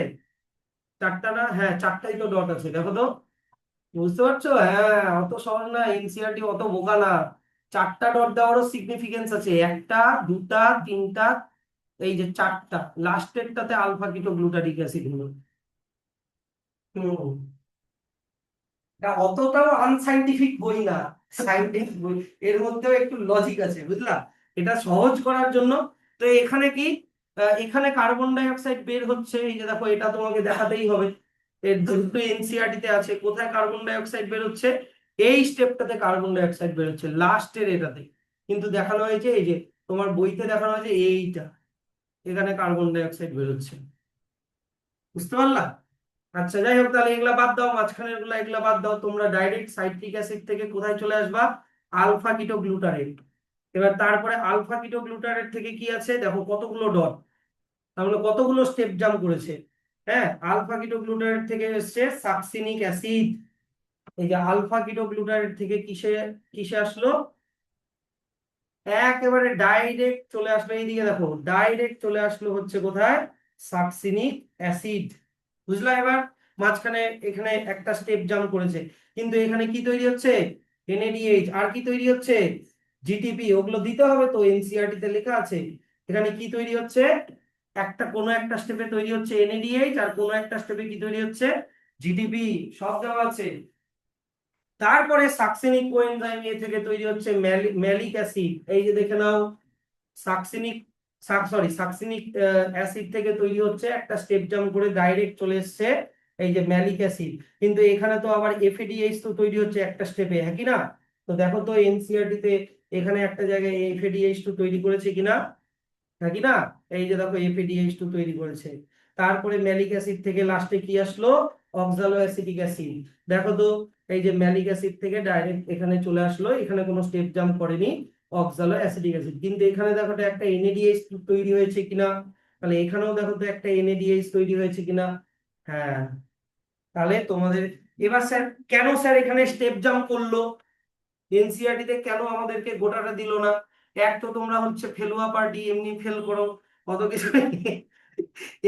চারটা না, হ্যাঁ চারটাই তো ডট আছে, দেখো তো, বুঝতে পারছো? হ্যাঁ, অত সহজ না, এনসিইআরটি অত বোকা না। চারটা ডট দেওয়ারও সিগনিফিকেন্স আছে, একটা, দুটা, তিনটা, এই যে চারটা, লাস্টেরটাতে আলফা কিটোগ্লুটারিক অ্যাসিড হলো। হুম, এটা অতটাও আনসাইন্টিফিক বই না, সাইন্টিফিক বই, এর মধ্যেও একটু লজিক আছে, বুঝলা? এটা সহজ করার জন্য। তো এখানে কি, এখানে কার্বন ডাই অক্সাইড বের হচ্ছে, এই যে দেখো, এটা তোমাকে দেখাতেই হবে, এর দুটো এনসিইআরটি তে আছে, কোথায় কার্বন ডাই অক্সাইড বের হচ্ছে, এই স্টেপটাতে কার্বন ডাই অক্সাইড বের হচ্ছে, লাস্টের এটাতে। কিন্তু দেখানো হয়েছে এই যে, তোমার বইতে দেখানো হয়েছে এইটা, এখানে কার্বন ডাই অক্সাইড বের হচ্ছে, বুঝতে পারলা? আচ্ছা, যাই হোক, তাহলে এগুলা বাদ দাও, মাঝখানের গুলা এগুলা বাদ দাও, তোমরা ডাইরেক্ট সাইট্রিক অ্যাসিড থেকে কোথায় চলে আসবা, আলফা কিটোগ্লুটারেট। এবার তারপরে আলফা কিটোগ্লুটারেট থেকে কি আছে দেখো, কতগুলো ডট, তাহলে কতগুলো স্টেপ জাম্প করেছে। হ্যাঁ, আলফা কিটোগ্লুটারেট থেকে এসছে সাকসিনিক অ্যাসিড। এই যে আলফা কিটোগ্লুটারেট থেকে কিসে কিসে আসলো, একেবারে ডাইরেক্ট চলে আসলো, এইদিকে দেখো, ডাইরেক্ট চলে আসলো হচ্ছে কোথায়, সাকসিনিক অ্যাসিড। বুঝলা? এবার মাঝখানে এখানে একটা স্টেপ জাম্প করেছে, কিন্তু এখানে কি তৈরি হচ্ছে, এনএডিএইচ, আর কি তৈরি হচ্ছে, জিটিপি, ওগুলো দিতে হবে তো, এনসিইআরটি তে লেখা আছে। এখানে কি তৈরি হচ্ছে, একটা কোনো একটা স্টেপে তৈরি হচ্ছে এনএডিএইচ, আর কোনো একটা স্টেপে কি তৈরি হচ্ছে, জিটিপি, সব দেওয়া আছে। তারপরে সাকসিনিক কোএনজাইম এ থেকে তৈরি হচ্ছে ম্যালিক অ্যাসিড, এই যে দেখে নাও, সাকসিনিক সাকসিনিক অ্যাসিড থেকে তৈরি হচ্ছে, একটা স্টেপ জাম্প করে ডাইরেক্ট চলে এসেছে এই যে ম্যালিক অ্যাসিড। কিন্তু এখানে তো আবার এফএডিএইচ তো তৈরি হচ্ছে একটা স্টেপে, হ্যাঁ কি না? তো দেখো তো এনসিইআরটি তে এখানে একটা জায়গায় এফএডিএইচ টু তৈরি করেছে কিনা, নাকি না? এই যে দেখো, এফএডিএইচ2 তৈরি করেছে। তারপরে ম্যালিক অ্যাসিড থেকে লাস্টে কি আসলো, অক্সালো অ্যাসিটিক অ্যাসিড। দেখো তো, এই যে ম্যালিক অ্যাসিড থেকে ডাইরেক্ট এখানে চলে আসলো, এখানে কোনো স্টেপ জাম্প করেনি, অক্সালো অ্যাসিটিক অ্যাসিড। কিন্তু এখানে দেখো তো একটা এনএডিএইচ তৈরি হয়েছে কিনা, তাহলে এখানেও দেখো তো একটা এনএডিএইচ তৈরি হয়েছে কিনা। হ্যাঁ, তাহলে তোমাদের, এবার স্যার, কেন স্যার এখানে স্টেপ জাম্প করলো, এনসিইআরটি তে কেন আমাদেরকে গোটাটা দিল না? এক তো তোমরা হচ্ছে ফেলুয়া পার্টি, এমনি ফেল করো, কত কিছু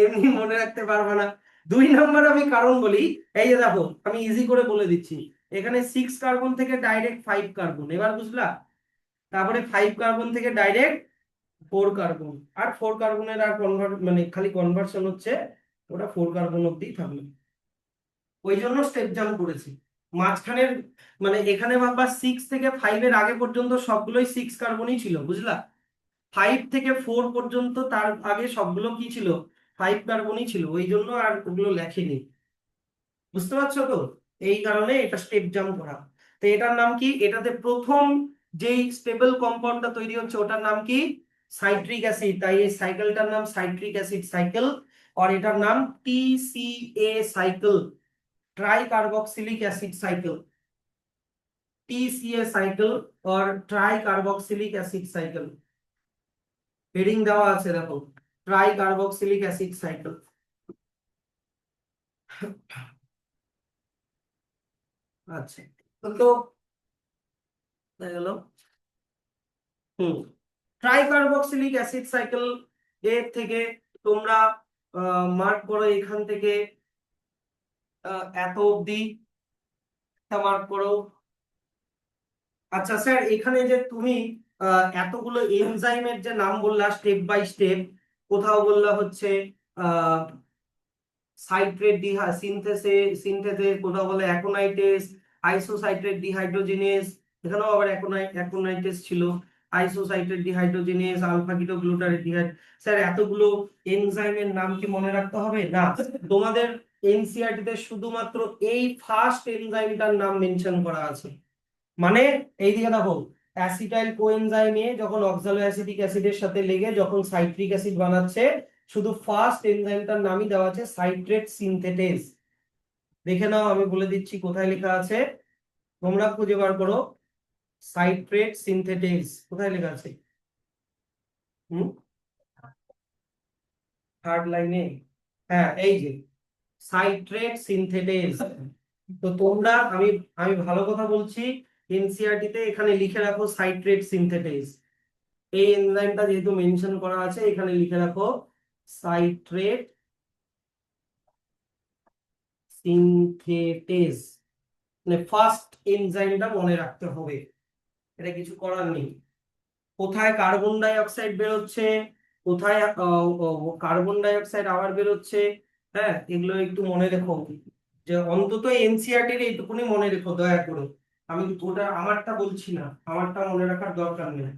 এমনি মনে রাখতে পারবে না। দুই নাম্বার আমি কারণ বলি, এই যে দেখো, আমি ইজি করে বলে দিচ্ছি, এখানে 6 কার্বন থেকে ডাইরেক্ট 5 কার্বন, এবার বুঝলা? তারপরে 5 কার্বন থেকে ডাইরেক্ট 4 কার্বন, আর 4 কার্বনের আর কনভার্ট মানে খালি কনভার্সন হচ্ছে, ওটা 4 কার্বন অব্দি থাকলো, ওই জন্য স্টেপ জাম্প করেছি। মাঝখানের মানে এখানে ভাববা 6 থেকে 5 এর আগে পর্যন্ত সবগুলোই 6 কার্বনই ছিল, বুঝলা? 5 থেকে 4 পর্যন্ত তার আগে সবগুলো কি ছিল, 5 কার্বনই ছিল, ওই জন্য আর ওগুলো লেখেনি, বুঝতে পারছো তো? এই কারণে এটা স্টেপ জাম্প করা। তো এটার নাম কি, এটাতে প্রথম যেই স্টেবল কম্পাউন্ডটা তৈরি হচ্ছে ওটার নাম কি, সাইট্রিক অ্যাসিড, তাই এই সাইকেলটার নাম সাইট্রিক অ্যাসিড সাইকেল। আর এটার নাম TCA cycle, tricarboxylic acid cycle, TCA cycle और tricarboxylic acid cycle, heading দেওয়া আছে দেখো, ট্রাই কার্বক্সিলিক অ্যাসিড সাইকেল। আচ্ছা, তো হয়ে গেল। হুম, ট্রাই কার্বক্সিলিক অ্যাসিড সাইকেল এর থেকে তোমরা মার্ক করো, এখান থেকে এত অবধি মার্ক করো। আচ্ছা স্যার, এখানে যে তুমি এতগুলো এনজাইমের যে নাম বললা স্টেপ বাই স্টেপ, কোথাও বললা হচ্ছে সাইট্রেট সিনথেসিস, কোথাও বলে অ্যাকোনাইটেস, আইসোসাইট্রেট ডিহাইড্রোজিনেস, এখানেও আবার অ্যাকোনাইটেস ছিল, আইসোসাইট্রেট ডিহাইড্রোজিনেস, আলফা কিটোগ্লুটারেট ডিহাইড। স্যার, এতগুলো এনজাইমের নাম কি মনে রাখতে হবে? না, তোমাদের এনসিইআরটি তে শুধুমাত্র এই ফার্স্ট এনজাইমটার নাম মেনশন করা আছে। মানে এইদিকে দেখো, অ্যাসিটাইল কোএনজাইম এ যখন অক্সালো অ্যাসিটিক অ্যাসিডের সাথে লেগে যখন সাইট্রিক অ্যাসিড বানাচ্ছে, শুধু ফার্স্ট এনজাইমটার নামই দেওয়া আছে সাইট্রেট সিনথেটেজ। দেখে নাও, আমি বলে দিচ্ছি কোথায় লেখা আছে, তোমরা খুঁজে বার করো, সাইট্রেট সিনথেটেজ কোথায় লেখা আছে। হুম, থার্ড লাইনে, হ্যাঁ এই যে সাইট্রেট সিনথেটেজ। তো তোমরা, আমি আমি ভালো কথা বলছি, এনসিইআরটি তে এখানে লিখে রাখো সাইট্রেট সিনথেটেজ। এই এনজাইমটা যেহেতু মেনশন করা আছে, এখানে লিখে রাখো সাইট্রেট সিনথেটেজ, মানে ফার্স্ট এনজাইমটা মনে রাখতে হবে, এটা কিছু করার নেই। কোথায় কার্বন ডাই অক্সাইড বেরোচ্ছে, কোথায় কার্বন ডাই অক্সাইড আবার বেরোচ্ছে, হ্যাঁ, এগুলো একটু মনে রেখো। যে অন্তত এনসিইআরটি এর এইটুকুনি মনে রেখো দয়া করে। আমি ওটা আমারটা বলছি না, আমারটা মনে রাখার দরকার নেই।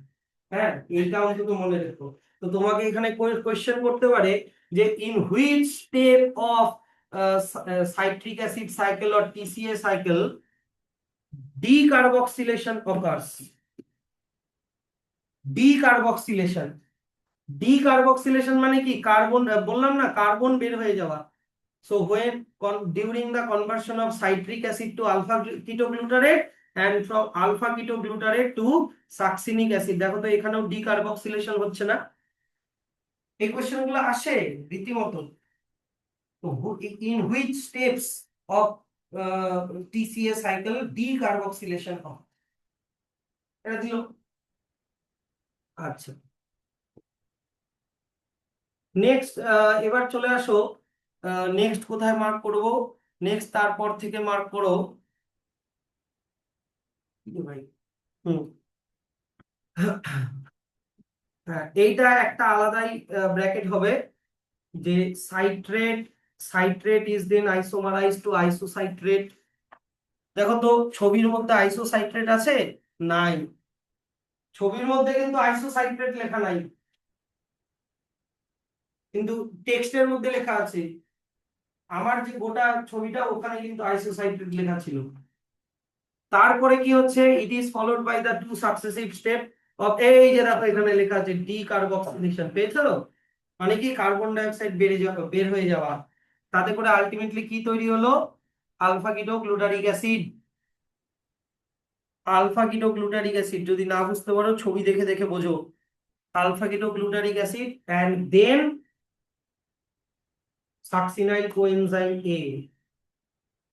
হ্যাঁ, এইটা অন্তত মনে রেখো। তো তোমাকে এখানে কোয়েশ্চেন করতে পারে যে in which step of citric acid cycle or TCA cycle decarboxylation occurs। Decarboxylation, decarboxylation মানে কি? কার্বন, বললাম না, কার্বন বের হয়ে যাওয়া। So when during the conversion of citric acid to alpha ketoglutarate and from alpha ketoglutarate to succinic acid, দেখো তো এখানেও ডিকার্বক্সিলেশন হচ্ছে না? এই কোশ্চেন গুলো আসে রীতিমতো। তো in which steps of TCA cycle decarboxylation হয়, এটা দিল। আচ্ছা, নেক্সট, এবার চলে আসো। নেক্সট কোথায় মার্ক করব? নেক্সট তারপর থেকে মার্ক করো ভাই। হুম, হ্যাঁ, এইটা একটা আলাদাই ব্র্যাকেট হবে, যে citrate, citrate is then isomerise to isocitrate. দেখো তো ছবির মধ্যে আইসোসাইট্রেট আছে? নাই, ছবির মধ্যে কিন্তু আইসোসাইট্রেট লেখা নাই, কিন্তু টেক্সটের মধ্যে লেখা আছে। আমার যে গোটা ছবিটা, ওখানে কিন্তু আইসোসাইট্রেট লেখা ছিল। তারপরে কি হচ্ছে, it is followed by the two successive step of, এই যে দেখো এখানে লেখা আছে ডিকার্বক্সিলেশন, পেয়েছো? মানে কি, কার্বন ডাই অক্সাইড বের হয়ে যাওয়া, তাতে করে আলটিমেটলি কি তৈরি হলো? Alpha keto glutaric acid. Alpha keto glutaric acid, যদি না বুঝতে পারো ছবি দেখে দেখে বোঝো। Alpha keto glutaric acid and then succinyl coenzyme A.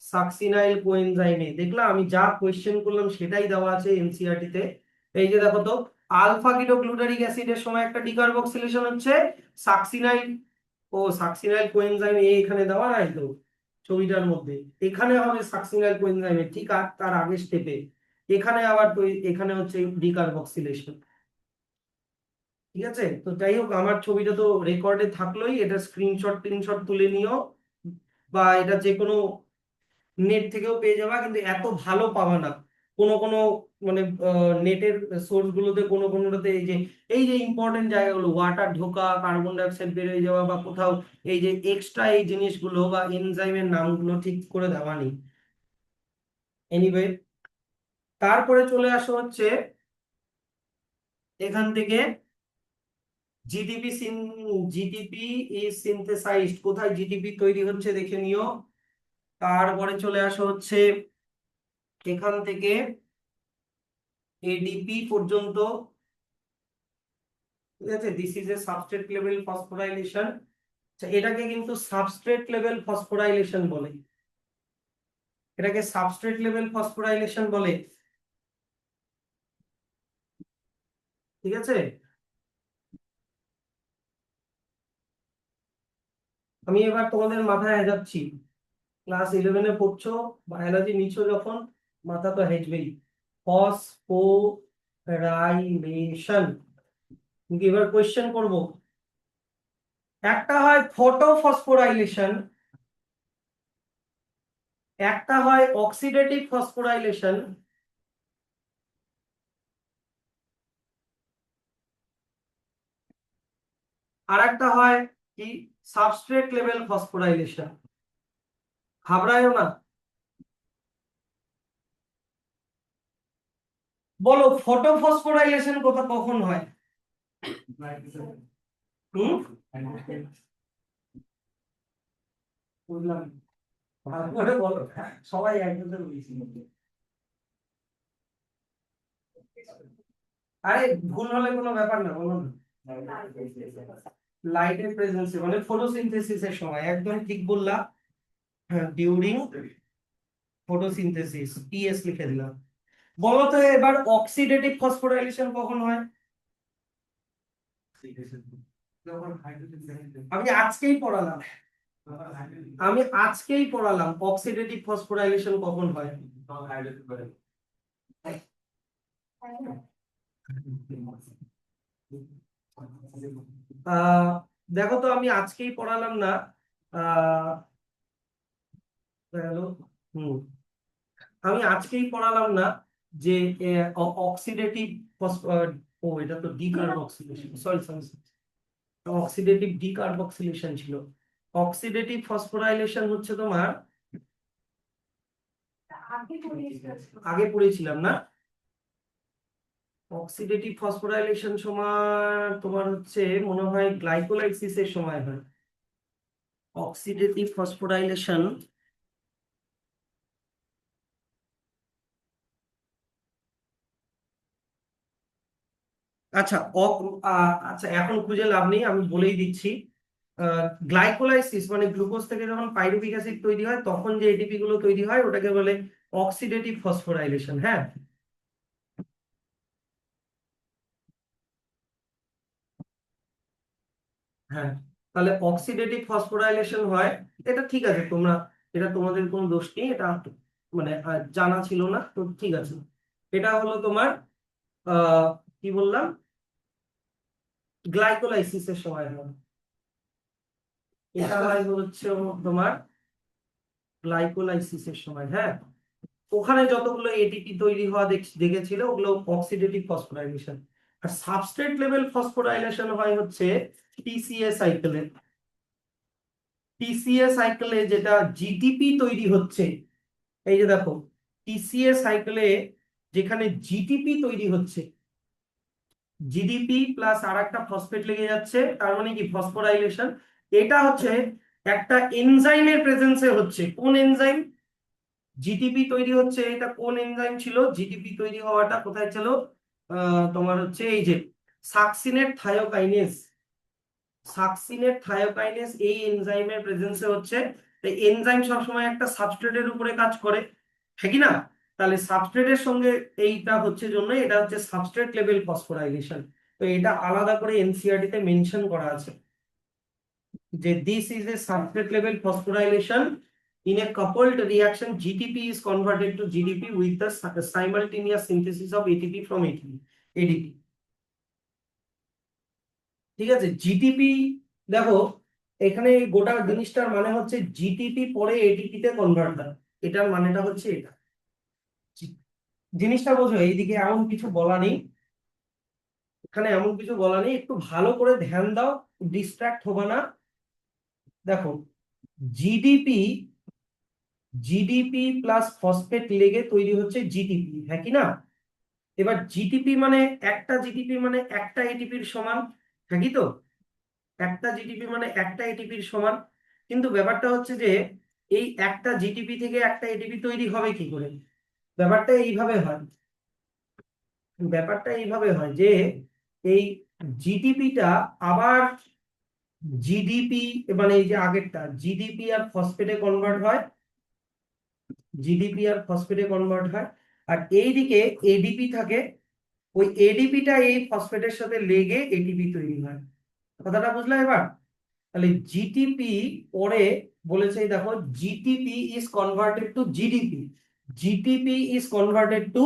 সাকসিনাইল কোএনজাইমে দেখলাম আমি যা কোয়েশ্চেন করলাম সেটাই দেওয়া আছে এনসিইআরটি তে। এই যে দেখো তো, আলফা কিটোগ্লুটারিক অ্যাসিডের সময় একটা ডিকার্বক্সিলেশন হচ্ছে, সাকসিনাইল, ও সাকসিনাইল কোএনজাইম এ এখানে দেওয়া নাই তো ছবিটার মধ্যে। এখানে হবে সাকসিনাইল কোএনজাইমে, ঠিক আর তার আগের স্টেপে এখানে আবার তো, এখানে হচ্ছে ডিকার্বক্সিলেশন। ঠিক আছে, তো যাই হোক, আমার ছবিটা তো রেকর্ডে থাকলোই, এটা স্ক্রিনশট টিনশট তুলে নিও, বা এটা যে কোনো নেট থেকেও পেয়ে যাবা, কিন্তু এত ভালো পাবা না। কোনো কোনো মানে নেটের সোর্স গুলোতে, কোনো কোনোটাতে এই যে ইম্পর্টেন্ট জায়গাগুলো, ওয়াটার ঢোকা, কার্বন ডাই অক্সাইড বের হয়ে যাওয়া, বা কোথাও এই যে এক্সট্রা এই জিনিসগুলো বা এনজাইমের নামগুলো ঠিক করে দেওয়া নেই। এনিওয়ে, তারপরে চলে আসা হচ্ছে এখান থেকে জিডিপি জিডিপি ইজ সিনথেসাইজড, কোথায় জিডিপি তৈরি হচ্ছে দেখে নিও। তারপরে চলে আসা হচ্ছে এখান থেকে এডিপি পর্যন্ত। ঠিক আছে, this is a substrate level phosphorylation. এটাকে কিন্তু সাবস্ট্রেট লেভেল ফসফোরাইলেশন বলে, এটাকে সাবস্ট্রেট লেভেল ফসফোরাইলেশন বলে। ঠিক আছে, আমি এবার তোমাদের মাথায় যাচ্ছি। ক্লাস 11-এ পড়ছো, বায়োলজি নিচ্ছ যখন, মাথা তো হেঁচবেই। ফসফোরাইলেশন, এবার কোয়েশ্চেন করব। একটা হয় ফটো ফসফোরাইলেশন, একটা হয় অক্সিডেটিভ ফসফোরাইলেশন, আর একটা হয় কি, সাবস্ট্রেট লেভেল ফসফোরাইলেশন। ঘাবড়ায়ও না। বলো ফটো ফসফোরাইলেশন কখন হয়? হুম, বুঝলাম, ভালো করে বলো, সবাই একসাথে বলছি। আরে ভুল হলে কোনো ব্যাপার না, বলো না। লাইটের প্রেজেন্সে মানে ফটোসিনথেসিসের সময়, একদম ঠিক বললা। হ্যাঁ, ডিউরিং ফটোসিনথেসিস, পিএস লিখে দিলাম। বলো তো এবার অক্সিডেটিভ ফসফোরাইলেশন কখন হয়? আমি আজকেই পড়ালাম, অক্সিডেটিভ ফসফোরাইলেশন কখন হয়। আহ দেখো তো আমি আজকেই পড়ালাম না। আহ হ্যালো। হুম, আমি আজকেই পড়ালাম না যে অক্সিডেটিভ, ও এটা তো decarboxylation, sorry sorry, oxidative decarboxylation ছিল। অক্সিডেটিভ ফসফোরাইলেশন হচ্ছে তোমার, আগে পড়েছিলাম না, অক্সিডেটিভ ফসফোরাইলেশন সময় তোমার হচ্ছে মনে হয় গ্লাইকোলাইসিসের সময় হয় অক্সিডেটিভ ফসফোরাইলেশন। আচ্ছা আচ্ছা, এখন খুঁজে লাভ নেই, আমি বলেই দিচ্ছি। গ্লাইকোলাইসিস মানে গ্লুকোজ থেকে যখন পাইরুভিক অ্যাসিড তৈরি হয় তখন যে এটিপি গুলো তৈরি হয় ওটাকে বলে অক্সিডেটিভ ফসফোরাইলেশন। হ্যাঁ, হ্যাঁ, তাহলে অক্সিডেটিভ ফসফোরাইলেশন হয়, এটা ঠিক আছে। তোমরা, এটা তোমাদের কোনো দোষ নেই, এটা মানে জানা ছিল না তো, ঠিক আছে। এটা হলো তোমার আহ কি বললাম, গ্লাইকোলাইসিসের সময় হয়। এটা হয় হচ্ছে তোমার গ্লাইকোলাইসিসের সময়। হ্যাঁ, ওখানে যতগুলো এটিপি তৈরি হওয়া দেখেছিল ওগুলো অক্সিডেটিভ ফসফোরাইলেশন। আর সাবস্ট্রেট লেভেল ফসফোরাইলেশন হয় হচ্ছে টিসিএ সাইকেলে। টিসিএ সাইকেলে যেটা জিটিপি তৈরি হচ্ছে, এই যে দেখো, টিসিএ সাইকেলে যেখানে জিটিপি তৈরি হচ্ছে, জিডিপি প্লাস আর একটা ফসফেট লেগে যাচ্ছে, তার মানে কি ফসফোরাইলেশন। এটা হচ্ছে একটা এনজাইমের প্রেজেন্সে হচ্ছে। কোন এনজাইম? জিটিপি তৈরি হচ্ছে, এটা কোন এনজাইম ছিল? জিটিপি তৈরি হওয়াটা কোথায় ছিল? তোমার হচ্ছে এই যে সাকসিনেট থায়োকাইনেজ। সাকসিনেট থায়োকাইনেজ এই এনজাইমের প্রেজেন্সে হচ্ছে। এই এনজাইম সবসময় একটা সাবস্ট্রেটের উপরে কাজ করে, ঠিক কি না? তাহলে সাবস্ট্রেটের সঙ্গে এইটা হচ্ছে জন্য এটা হচ্ছে সাবস্ট্রেট লেভেল ফসফোরাইলেশন। তো এটা আলাদা করে এনসিইআরটি তে মেনশন করা আছে যে this is a substrate level phosphorylation in a coupled reaction. GTP is converted to GDP with the simultaneous synthesis of ATP from ADP। ঠিক আছে, জিটিপি, দেখো এখানে এই গোটা জিনিসটার মানে হচ্ছে জিটিপি পরে এটিপি তে কনভার্ট হয়, এটার মানেটা হচ্ছে এটা। জিনিসটা বোঝো, এইদিকে এমন কিছু বলা নেই, এখানে এমন কিছু বলা নেই, একটু ভালো করে ধ্যান দাও, ডিস্ট্রাক্ট হবে না। দেখো, জিডিপি জিডিপি প্লাস ফসফেট লেগে তৈরি হচ্ছে জিটিপি, হ্যাঁ কি না? এবার জিটিপি মানে একটা জিটিপি মানে একটা এটিপির সমান, হ্যাঁ কি? তো একটা জিটিপি মানে একটা এটিপির সমান। কিন্তু ব্যাপারটা হচ্ছে যে এই একটা জিটিপি থেকে একটা এটিপি তৈরি হবে কি করে? ব্যাপারটা এইভাবে হয়, যে এই জিটিপিটা আবার জিডিপি, মানে এই যে আগেরটা জিডিপি আর ফসফেটে কনভার্ট হয়, জিডিপি আর ফসফেটে কনভার্ট হয়। আর এইদিকে এডিপি থাকে, ওই এডিপিটা এই ফসফেটের সাথে লেগে এটিপি তৈরি হয়। কথাটা বুঝলে এবার? তাহলে জিটিপি পরে বলেছে, এই দেখো, GTP is converted to GDP, GTP is converted to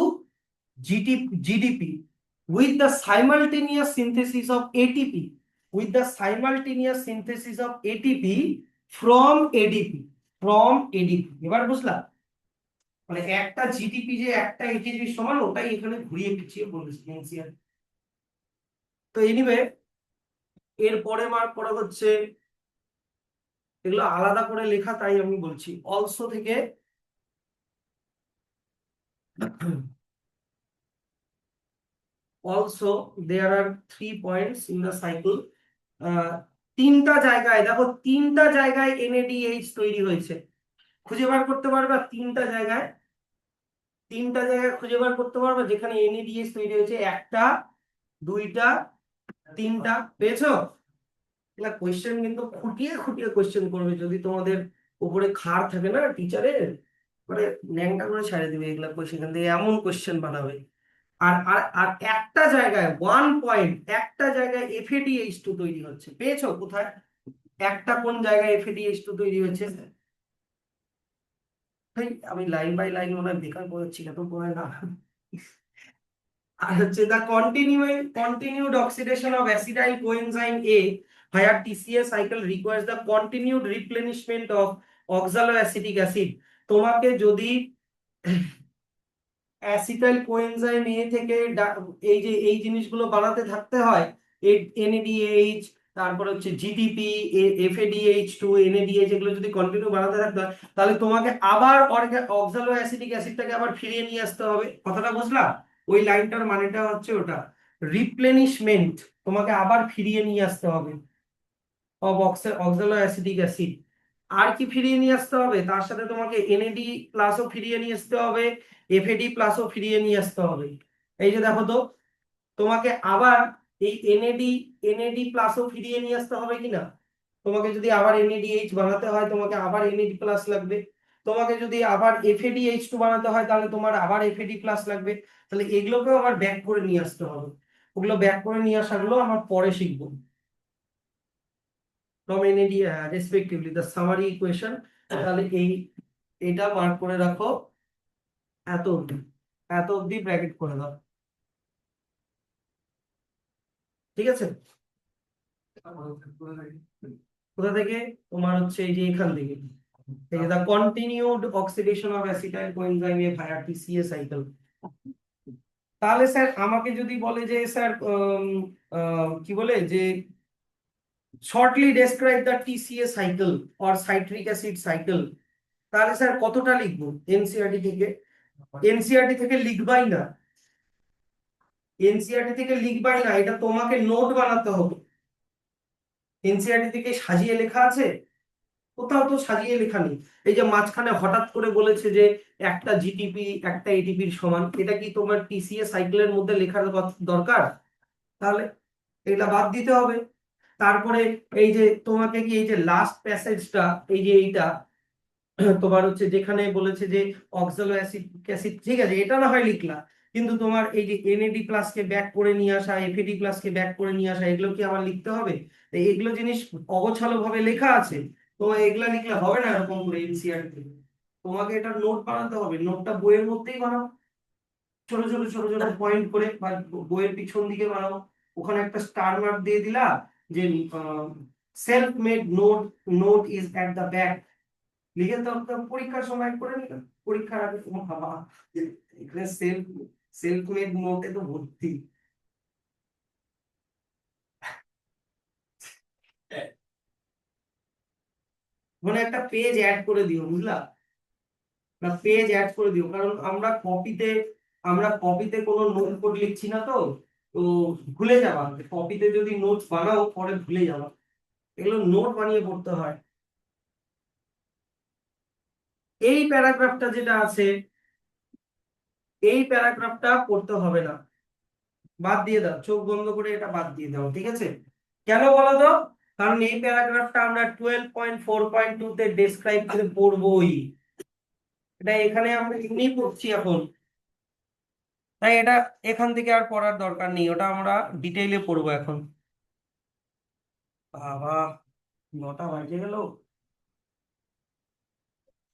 GDP with the simultaneous synthesis of ATP, with the simultaneous synthesis of ATP from ADP, এবার বুঝলা? মানে একটা জিডিপি যে একটা এটিপির সমান, ওটাই এখানে ঘুরিয়ে পিছিয়ে বলেছি NCERT। তো এনিওয়ে, এর পরে মার্ক করা হচ্ছে, এগুলো আলাদা করে লেখা তাই আমি বলছি অলসো থেকে। Also there are 3 points in the cycle. তিনটা জায়গায় দেখো, তিনটা জায়গায় NADH তৈরি হয়েছে। খুঁজে বার করতে পারবা তিনটা জায়গায় খুঁজে বার করতে পারবা যেখানে NADH তৈরি হয়েছে? একটা, দুইটা, তিনটা, পেয়েছো? এগুলা কোয়েশ্চেন কিন্তু খুঁটিয়ে খুঁটিয়ে কোয়েশ্চেন করবে, যদি তোমাদের উপরে খাড় থাকে না টিচারের, মানে ন্যাংটা করে ছাড়ে দিবে এগুলা কোয়েশ্চেন, এখান থেকে এমন কোয়েশ্চেন বানাবে। আর আর আর একটা জায়গায় 1 পয়েন্ট, একটা জায়গায় FADH2 তৈরি হচ্ছে, পেয়েছো কোথায়? একটা কোন জায়গায় FADH2 তৈরি হচ্ছে? ভাই আমি লাইন বাই লাইন মনে হয় বেকার পড়াচ্ছি, এত পড়ায় না। আর হচ্ছে the continued oxidation of acetyl coenzyme A via TCA cycle requires the continued replenishment of oxaloacetic acid। তোমাকে যদি অ্যাসিটাইল কোএনজাইম এ থেকে এই যে এই জিনিসগুলো বানাতে থাকতে হয়, NADH, তারপর হচ্ছে GDP, FADH2, NADH, এগুলো যদি কন্টিনিউ বানাতে থাকতে হয়, তাহলে তোমাকে আবার অক্সালো অ্যাসিটিক অ্যাসিডটাকে আবার ফিরিয়ে নিয়ে আসতে হবে। কথাটা বুঝলা? ওই লাইনটার মানেটা হচ্ছে ওটা, রিপ্লেনিশমেন্ট, তোমাকে আবার ফিরিয়ে নিয়ে আসতে হবে অব অক্সালো অ্যাসিটিক অ্যাসিড। আর কি ফিরিয়ে নিয়ে আসতে হবে? তার সাথে তোমাকে NAD প্লাসও ফিরিয়ে নিয়ে আসতে হবে, FAD প্লাসও ফিরিয়ে নিয়ে আসতে হবে। এই যে দেখো তো, তোমাকে আবার এই NAD প্লাসও ফিরিয়ে নিয়ে আসতে হবে কিনা? তোমাকে যদি আবার NADH বানাতে হয়, তোমাকে আবার NAD প্লাস লাগবে। তোমাকে যদি আবার FADH2 বানাতে হয়, তাহলে তোমার আবার FAD প্লাস লাগবে। তাহলে এগুলোকেও আবার ব্যাক করে নিয়ে আসতে হবে। ওগুলো ব্যাক করে নিয়ে আসাগুলো আমরা পরে শিখবো। from NAD respectively the summary equation। তাহলে এটা মার্ক করে রাখো, এত অবধি, এত অবধি ব্র্যাকেট করে দাও, ঠিক আছে? কোথা থেকে? তোমার হচ্ছে এই যে এখান থেকে, এই যে the continued oxidation of acetyl coenzyme A via TCA cycle। তাহলে স্যার আমাকে যদি বলে যে স্যার কি বলে যে shortly describe the TCA cycle or citric acid cycle, তাহলে স্যার কতটা লিখবো এনসিইআরটি থেকে? এনসিইআরটি থেকে লিখবাই না, এনসিইআরটি থেকে লিখবাই না, এটা তোমাকে নোট বানাতে হবে। এনসিইআরটি থেকে সাজিয়ে লেখা আছে? কোথাও তো সাজিয়ে লেখা নেই। এই যে মাঝখানে হঠাৎ করে বলেছে যে একটা জিটিপি একটা এটিপির সমান, এটা কি তোমার টিসিএ সাইকেলের মধ্যে লেখার দরকার? তাহলে এটা বাদ দিতে হবে। তারপরে এই যে তোমাকে কি এই যে লাস্ট প্যাসেজটা, এই যে এইটা তোমার হচ্ছে যেখানে বলেছে যে অক্সালো অ্যাসিড অ্যাসিড, ঠিক আছে এটা না হয় লিখলা, কিন্তু তোমার এই যে NAD প্লাস কে ব্যাক করে নিয়ে আসা, FAD প্লাস কে ব্যাক করে নিয়ে আসা, এগুলো কি আবার লিখতে হবে? তো এগুলো জিনিস অগোছালো ভাবে লেখা আছে, তো এগুলা লিখলে হবে না এরকম করে এনসিইআরটি। তোমাকে এটা নোট বানাতে হবে, নোটটা বইয়ের মধ্যেই বানাও, ছোট ছোট ছোট ছোট পয়েন্ট করে, বা বইয়ের পিছন দিকে বানাও। ওখানে একটা স্টার মার্ক দিয়ে দিলা যে self made note, note is at the back, লিখে তো পরীক্ষার সময় করে নিলাম, পরীক্ষার আগে তোমার বাবা এখানে সেলফ সেলফ মেড নোটে তো ভর্তি। মানে একটা পেজ অ্যাড করে দিও, বুঝলা? না পেজ অ্যাড করে দিও, কারণ আমরা কপিতে কোনো নোট কোড লিখছি না তো, তো ভুলে যাবা, কপিতে যদি নোটস বানাও পরে ভুলে যাবা, এগুলো নোট বানিয়ে পড়তে হয়। এই প্যারাগ্রাফটা যেটা আছে, এই প্যারাগ্রাফটা পড়তে হবে না, বাদ দিয়ে দাও, চোখ বন্ধ করে এটা বাদ দিয়ে দাও, ঠিক আছে? কেন বলো তো? কারণ এই প্যারাগ্রাফটা আমরা 12.4.2 তে ডেসক্রাইব করে পড়বোই, এটা এখানে আমরা এমনি পড়ছি এখন, তাই এটা এখান থেকে আর পড়ার দরকার নেই, ওটা আমরা ডিটেইলে পড়বো এখন। বাবা 9টা বাজে গেল,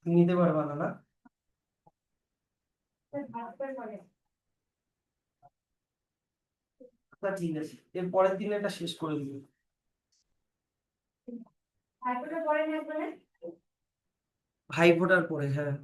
নিতে পারবা না না? আচ্ছা ঠিক আছে, এর পরের দিন এটা শেষ করে দিবি। ভাই ফোটার পরে, হ্যাঁ।